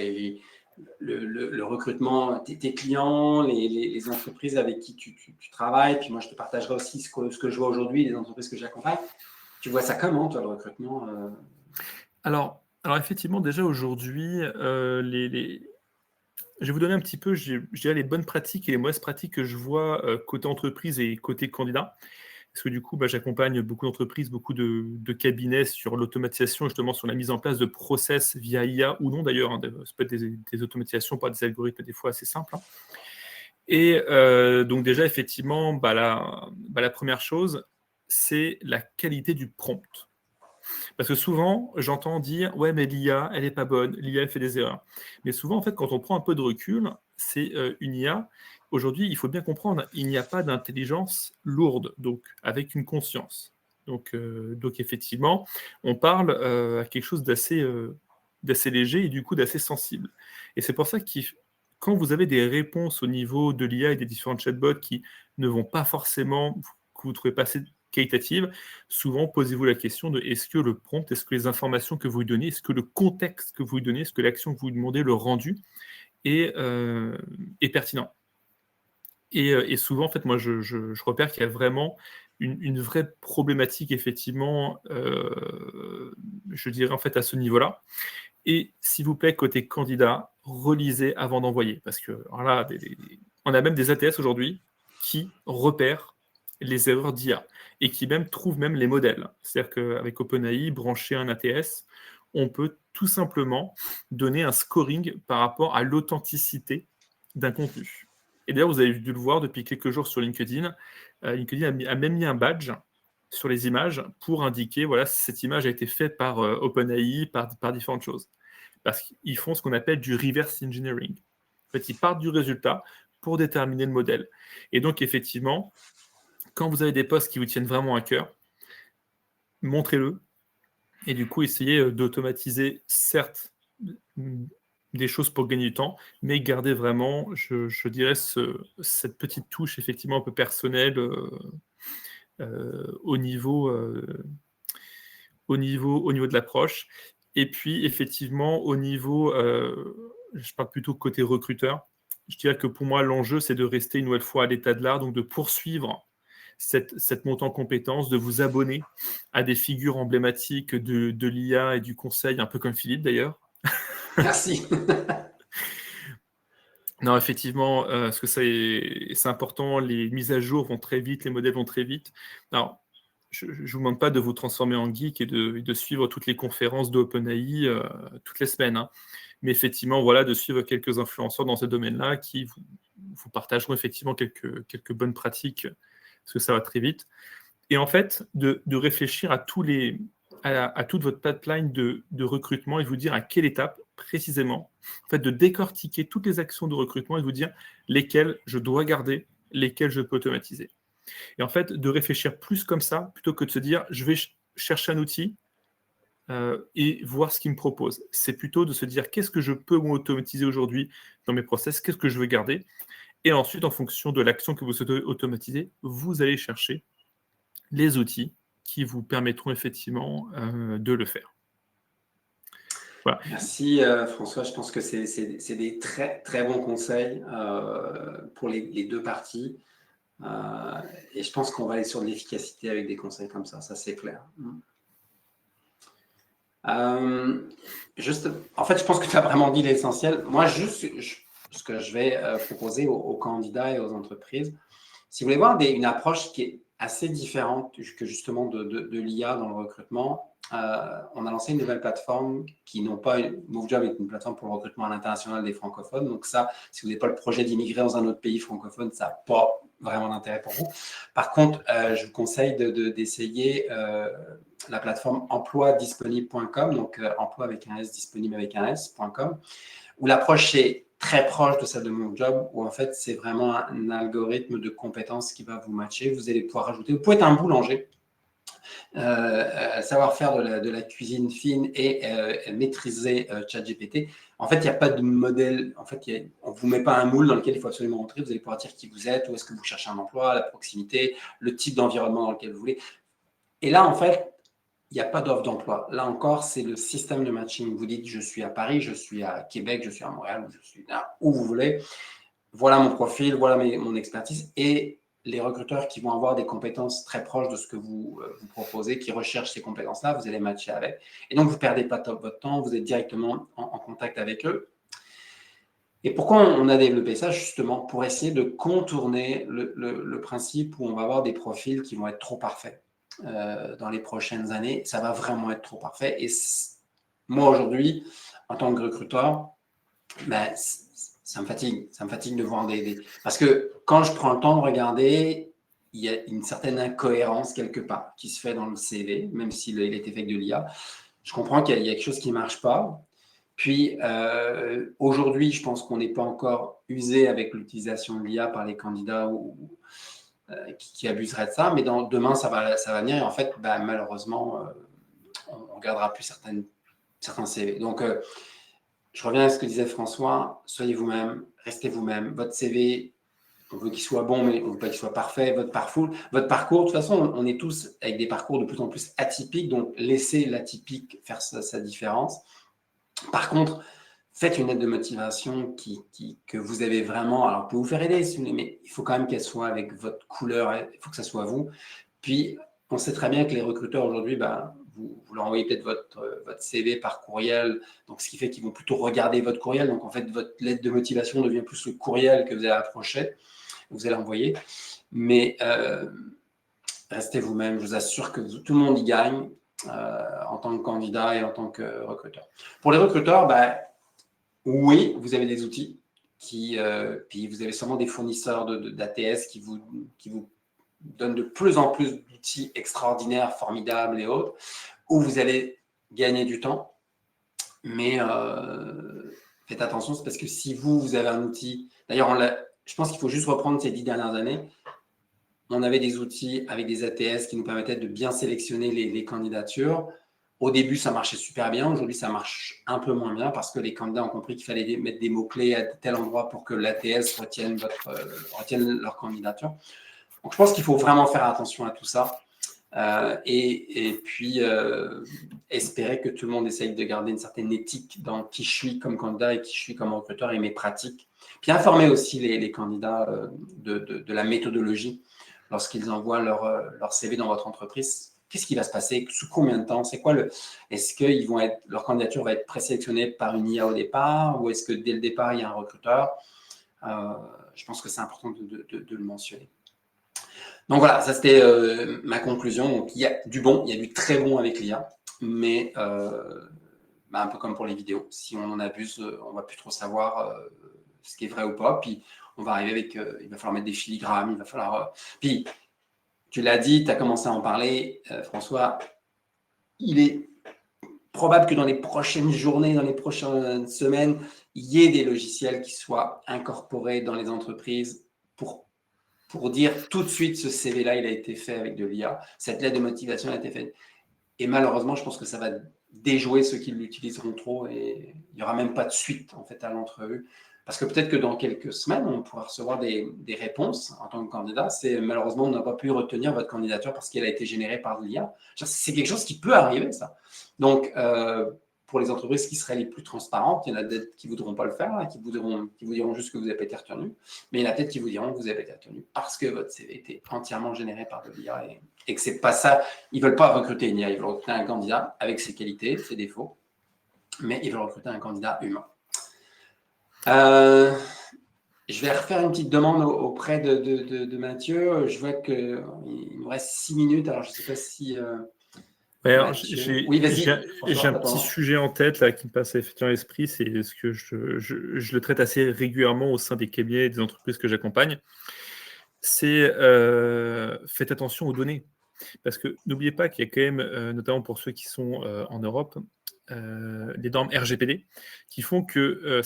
le recrutement, tes clients, les entreprises avec qui tu travailles, puis moi, je te partagerai aussi ce que je vois aujourd'hui, les entreprises que j'accompagne. Tu vois ça comment, toi, le recrutement Alors effectivement, déjà aujourd'hui, je vais vous donner un petit peu, je dirais, les bonnes pratiques et les mauvaises pratiques que je vois côté entreprise et côté candidat. Parce que du coup, j'accompagne beaucoup d'entreprises, beaucoup de cabinets sur l'automatisation, justement sur la mise en place de process via IA ou non d'ailleurs. Ça peut être des automatisations par des algorithmes des fois assez simples. Et donc déjà, effectivement, la première chose, c'est la qualité du prompt. Parce que souvent, j'entends dire « Ouais, mais l'IA, elle n'est pas bonne, l'IA, elle fait des erreurs. » Mais souvent, en fait, quand on prend un peu de recul, c'est une IA. Aujourd'hui, il faut bien comprendre, il n'y a pas d'intelligence lourde, donc avec une conscience. Donc effectivement, on parle à quelque chose d'assez léger et du coup d'assez sensible. Et c'est pour ça que quand vous avez des réponses au niveau de l'IA et des différents chatbots qui ne vont pas forcément, que vous ne trouvez pas assez qualitatives, souvent posez-vous la question de est-ce que le prompt, est-ce que les informations que vous lui donnez, est-ce que le contexte que vous lui donnez, est-ce que l'action que vous lui demandez, le rendu est pertinent. Et souvent, en fait, moi, je repère qu'il y a vraiment une vraie problématique, effectivement, je dirais, en fait, à ce niveau-là. Et s'il vous plaît, côté candidat, relisez avant d'envoyer. Parce que, alors là, on a même des ATS aujourd'hui qui repèrent les erreurs d'IA et qui même trouvent même les modèles. C'est-à-dire qu'avec OpenAI, brancher un ATS, on peut tout simplement donner un scoring par rapport à l'authenticité d'un contenu. Et d'ailleurs, vous avez dû le voir depuis quelques jours sur LinkedIn. LinkedIn a même mis un badge sur les images pour indiquer, voilà, si cette image a été faite par OpenAI, par différentes choses. Parce qu'ils font ce qu'on appelle du reverse engineering. En fait, ils partent du résultat pour déterminer le modèle. Et donc, effectivement, quand vous avez des postes qui vous tiennent vraiment à cœur, montrez-le. Et du coup, essayez d'automatiser, certes, des choses pour gagner du temps, mais gardez vraiment, je dirais, cette petite touche, effectivement, un peu personnelle au niveau de l'approche. Et puis, effectivement, au niveau, je parle plutôt côté recruteur, je dirais que pour moi, l'enjeu, c'est de rester une nouvelle fois à l'état de l'art, donc de poursuivre cette montée en compétences, de vous abonner à des figures emblématiques de l'IA et du conseil, un peu comme Philippe d'ailleurs. Merci. Non, effectivement, parce que c'est important, les mises à jour vont très vite, les modèles vont très vite. Alors, je ne vous demande pas de vous transformer en geek et de suivre toutes les conférences d'OpenAI toutes les semaines, hein. Mais effectivement, voilà, de suivre quelques influenceurs dans ce domaine-là qui vous partageront effectivement quelques bonnes pratiques, parce que ça va très vite. Et en fait, de réfléchir à toute votre pipeline de recrutement et de vous dire à quelle étape précisément, en fait, de décortiquer toutes les actions de recrutement et de vous dire lesquelles je dois garder, lesquelles je peux automatiser. Et en fait, de réfléchir plus comme ça, plutôt que de se dire je vais chercher un outil et voir ce qu'il me propose. C'est plutôt de se dire qu'est-ce que je peux automatiser aujourd'hui dans mes process, qu'est-ce que je veux garder. Et ensuite, en fonction de l'action que vous souhaitez automatiser, vous allez chercher les outils qui vous permettront effectivement de le faire. Voilà. Merci François, je pense que c'est des très très bons conseils pour les deux parties. Et je pense qu'on va aller sur de l'efficacité avec des conseils comme ça c'est clair. En fait, je pense que tu as vraiment dit l'essentiel. Moi, ce que je vais proposer aux candidats et aux entreprises, si vous voulez voir une approche qui est assez différente que justement de l'IA dans le recrutement, on a lancé une nouvelle plateforme qui n'ont pas MoveJob est une plateforme pour le recrutement à l'international des francophones. Donc ça, si vous n'avez pas le projet d'immigrer dans un autre pays francophone, ça n'a pas vraiment d'intérêt pour vous. Par contre, je vous conseille d'essayer la plateforme emploidisponible.com, donc emploi avec un S, disponible avec un S.com, où l'approche est très proche de celle de MoveJob, où en fait, c'est vraiment un algorithme de compétences qui va vous matcher. Vous allez pouvoir rajouter, vous pouvez être un boulanger, savoir faire de la cuisine fine et maîtriser ChatGPT. En fait, il n'y a pas de modèle. En fait, on ne vous met pas un moule dans lequel il faut absolument entrer. Vous allez pouvoir dire qui vous êtes, où est-ce que vous cherchez un emploi, la proximité, le type d'environnement dans lequel vous voulez. Et là, en fait, il n'y a pas d'offre d'emploi. Là encore, c'est le système de matching. Vous dites, je suis à Paris, je suis à Québec, je suis à Montréal, je suis là, où vous voulez. Voilà mon profil, voilà mon expertise. Et les recruteurs qui vont avoir des compétences très proches de ce que vous proposez, qui recherchent ces compétences-là, vous allez matcher avec. Et donc, vous ne perdez pas votre temps, vous êtes directement en contact avec eux. Et pourquoi on a développé ça? Justement, pour essayer de contourner le principe où on va avoir des profils qui vont être trop parfaits. Dans les prochaines années, ça va vraiment être trop parfait. Et moi, aujourd'hui, en tant que recruteur, ben, ça me fatigue de voir Parce que quand je prends le temps de regarder, il y a une certaine incohérence quelque part qui se fait dans le CV, même s'il a été fait avec de l'IA. Je comprends qu'il y a quelque chose qui ne marche pas. Puis, aujourd'hui, je pense qu'on n'est pas encore usé avec l'utilisation de l'IA par les candidats qui abuseraient de ça, mais demain, ça va venir. Et en fait, malheureusement, on ne regardera plus certains CV. Donc, je reviens à ce que disait François, soyez vous-même, restez vous-même. Votre CV, on veut qu'il soit bon, mais on ne veut pas qu'il soit parfait. Votre parcours, de toute façon, on est tous avec des parcours de plus en plus atypiques, donc laissez l'atypique faire sa différence. Par contre, faites une lettre de motivation que vous avez vraiment. Alors, vous pouvez vous faire aider, mais il faut quand même qu'elle soit avec votre couleur. Il faut que ça soit vous. Puis, on sait très bien que les recruteurs aujourd'hui, vous leur envoyez peut-être votre CV par courriel. Donc, ce qui fait qu'ils vont plutôt regarder votre courriel. Donc, en fait, votre lettre de motivation devient plus le courriel que vous allez approcher, vous allez envoyer. Mais restez vous-même. Je vous assure que tout le monde y gagne en tant que candidat et en tant que recruteur. Pour les recruteurs, oui, vous avez des outils, puis vous avez sûrement des fournisseurs d'ATS qui vous donnent de plus en plus d'outils extraordinaires, formidables et autres, où vous allez gagner du temps. Mais faites attention, c'est parce que si vous avez un outil, d'ailleurs, je pense qu'il faut juste reprendre ces 10 dernières années. On avait des outils avec des ATS qui nous permettaient de bien sélectionner les candidatures. Au début, ça marchait super bien. Aujourd'hui, ça marche un peu moins bien parce que les candidats ont compris qu'il fallait mettre des mots-clés à tel endroit pour que l'ATS retienne leur candidature. Donc, je pense qu'il faut vraiment faire attention à tout ça et puis espérer que tout le monde essaye de garder une certaine éthique dans qui je suis comme candidat et qui je suis comme recruteur et mes pratiques. Puis informer aussi les candidats de la méthodologie lorsqu'ils envoient leur CV dans votre entreprise. Qu'est-ce qui va se passer? Sous combien de temps? C'est quoi est-ce que leur candidature va être présélectionnée par une IA au départ ou est-ce que dès le départ, il y a un recruteur? Je pense que c'est important de le mentionner. Donc voilà, ça c'était ma conclusion. Donc il y a du bon, il y a du très bon avec l'IA, mais un peu comme pour les vidéos. Si on en abuse, on ne va plus trop savoir ce qui est vrai ou pas. Puis on va arriver avec, il va falloir mettre des filigrammes, il va falloir... Puis tu l'as dit, tu as commencé à en parler, François, il est probable que dans les prochaines journées, dans les prochaines semaines, il y ait des logiciels qui soient incorporés dans les entreprises pour dire tout de suite, ce CV-là, il a été fait avec de l'IA. Cette lettre de motivation a été faite. Et malheureusement, je pense que ça va déjouer ceux qui l'utiliseront trop et il n'y aura même pas de suite en fait, à l'entrevue. Parce que peut-être que dans quelques semaines, on pourra recevoir des réponses en tant que candidat. C'est malheureusement, on n'a pas pu retenir votre candidature parce qu'elle a été générée par l'IA. C'est quelque chose qui peut arriver, ça. Donc, pour les entreprises qui seraient les plus transparentes, il y en a peut-être qui ne voudront pas le faire, hein, qui vous diront juste que vous n'avez pas été retenu. Mais il y en a peut-être qui vous diront que vous avez été retenu parce que votre CV était entièrement généré par de l'IA et que ce n'est pas ça. Ils ne veulent pas recruter une IA, ils veulent recruter un candidat avec ses qualités, ses défauts, mais ils veulent recruter un candidat humain. Je vais refaire une petite demande auprès de Mathieu. Je vois qu'il nous reste 6 minutes, alors je ne sais pas si... Alors, oui, vas-y. J'ai un petit sujet en tête là, qui me passe effectivement à l'esprit, c'est ce que je le traite assez régulièrement au sein des cabinets et des entreprises que j'accompagne. C'est faites attention aux données. Parce que n'oubliez pas qu'il y a quand même, notamment pour ceux qui sont en Europe, des normes RGPD qui font que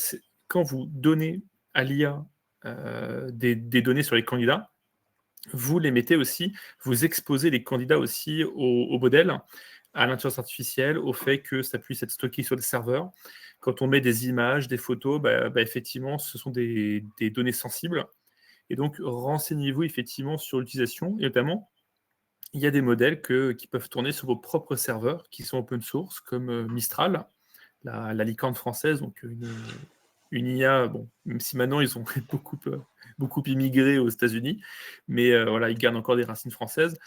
quand vous donnez à l'IA des données sur les candidats, vous les mettez aussi, vous exposez les candidats aussi au modèle, à l'intelligence artificielle, au fait que ça puisse être stocké sur des serveurs. Quand on met des images, des photos, effectivement, ce sont des données sensibles. Et donc, renseignez-vous effectivement sur l'utilisation. Et notamment, il y a des modèles qui peuvent tourner sur vos propres serveurs, qui sont open source, comme Mistral, la licorne française, donc une IA, bon, même si maintenant ils ont beaucoup immigré aux États-Unis, mais voilà, ils gardent encore des racines françaises.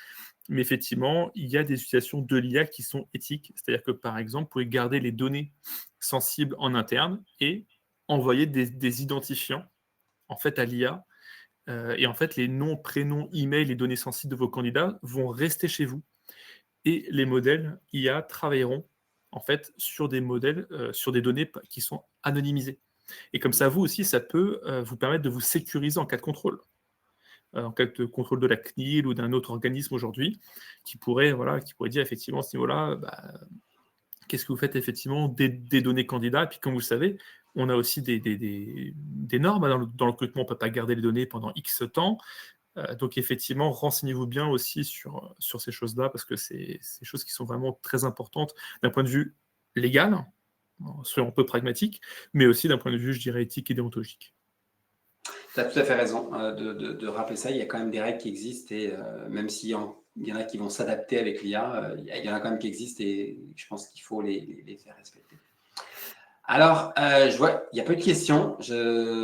Mais effectivement, il y a des utilisations de l'IA qui sont éthiques. C'est-à-dire que, par exemple, vous pouvez garder les données sensibles en interne et envoyer des identifiants en fait, à l'IA. Et en fait, les noms, prénoms, emails, les données sensibles de vos candidats vont rester chez vous. Et les modèles IA travailleront en fait sur des modèles, sur des données qui sont anonymisées. Et comme ça, vous aussi, ça peut vous permettre de vous sécuriser en cas de contrôle. En cas de contrôle de la CNIL ou d'un autre organisme aujourd'hui, qui pourrait dire effectivement à ce niveau-là, qu'est-ce que vous faites effectivement des données candidats. Et puis comme vous le savez, on a aussi des normes dans le recrutement, on ne peut pas garder les données pendant X temps. Donc effectivement, renseignez-vous bien aussi sur ces choses-là, parce que c'est des choses qui sont vraiment très importantes d'un point de vue légal, soyons un peu pragmatique, mais aussi d'un point de vue, je dirais, éthique et déontologique. Tu as tout à fait raison de rappeler ça. Il y a quand même des règles qui existent et même s'il y en a qui vont s'adapter avec l'IA, il y en a quand même qui existent et je pense qu'il faut les faire respecter. Alors, je vois, il n'y a pas eu de questions.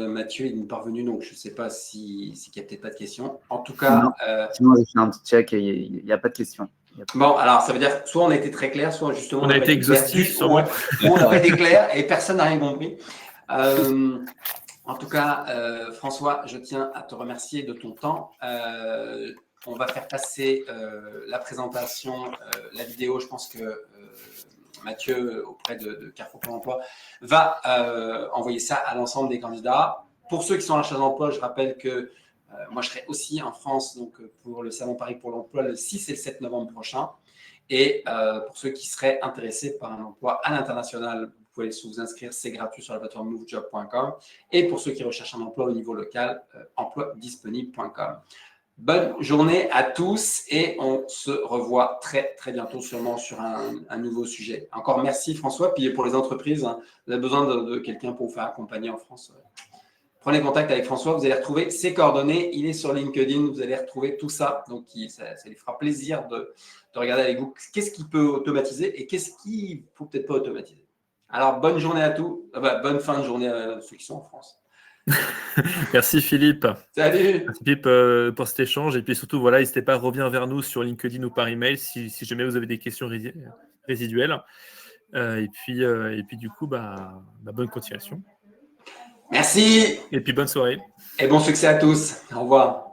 Mathieu est parvenu, donc je ne sais pas s'il n'y a peut-être pas de questions. En tout cas… Sinon, j'ai fait un petit check et il n'y a pas de questions. Bon, alors ça veut dire soit on a été très clair, soit justement on a été exhaustif. On a été clair et personne n'a rien compris. En tout cas, François, je tiens à te remercier de ton temps. On va faire passer la présentation, la vidéo. Je pense que Mathieu, auprès de Carrefour Pôle emploi, va envoyer ça à l'ensemble des candidats. Pour ceux qui sont à la recherche d'emploi, je rappelle que moi, je serai aussi en France donc, pour le Salon Paris pour l'emploi le 6 et le 7 novembre prochain. Et pour ceux qui seraient intéressés par un emploi à l'international, vous pouvez vous inscrire, c'est gratuit sur la plateforme movejob.com. Et pour ceux qui recherchent un emploi au niveau local, emploidisponible.com. Bonne journée à tous et on se revoit très, très bientôt sûrement sur un nouveau sujet. Encore merci François. Puis pour les entreprises, hein, vous avez besoin de quelqu'un pour vous faire accompagner en France. Prenez contact avec François, vous allez retrouver ses coordonnées. Il est sur LinkedIn, vous allez retrouver tout ça. Donc, ça lui fera plaisir de regarder avec vous qu'est-ce qu'il peut automatiser et qu'est-ce qu'il ne faut peut-être pas automatiser. Alors, bonne journée à tous. Bonne fin de journée à ceux qui sont en France. Merci Philippe. Salut. Merci Philippe pour cet échange. Et puis surtout, voilà, n'hésitez pas à revenir vers nous sur LinkedIn ou par email si jamais vous avez des questions résiduelles. Et puis du coup, bonne continuation. Merci. Et puis bonne soirée. Et bon succès à tous. Au revoir.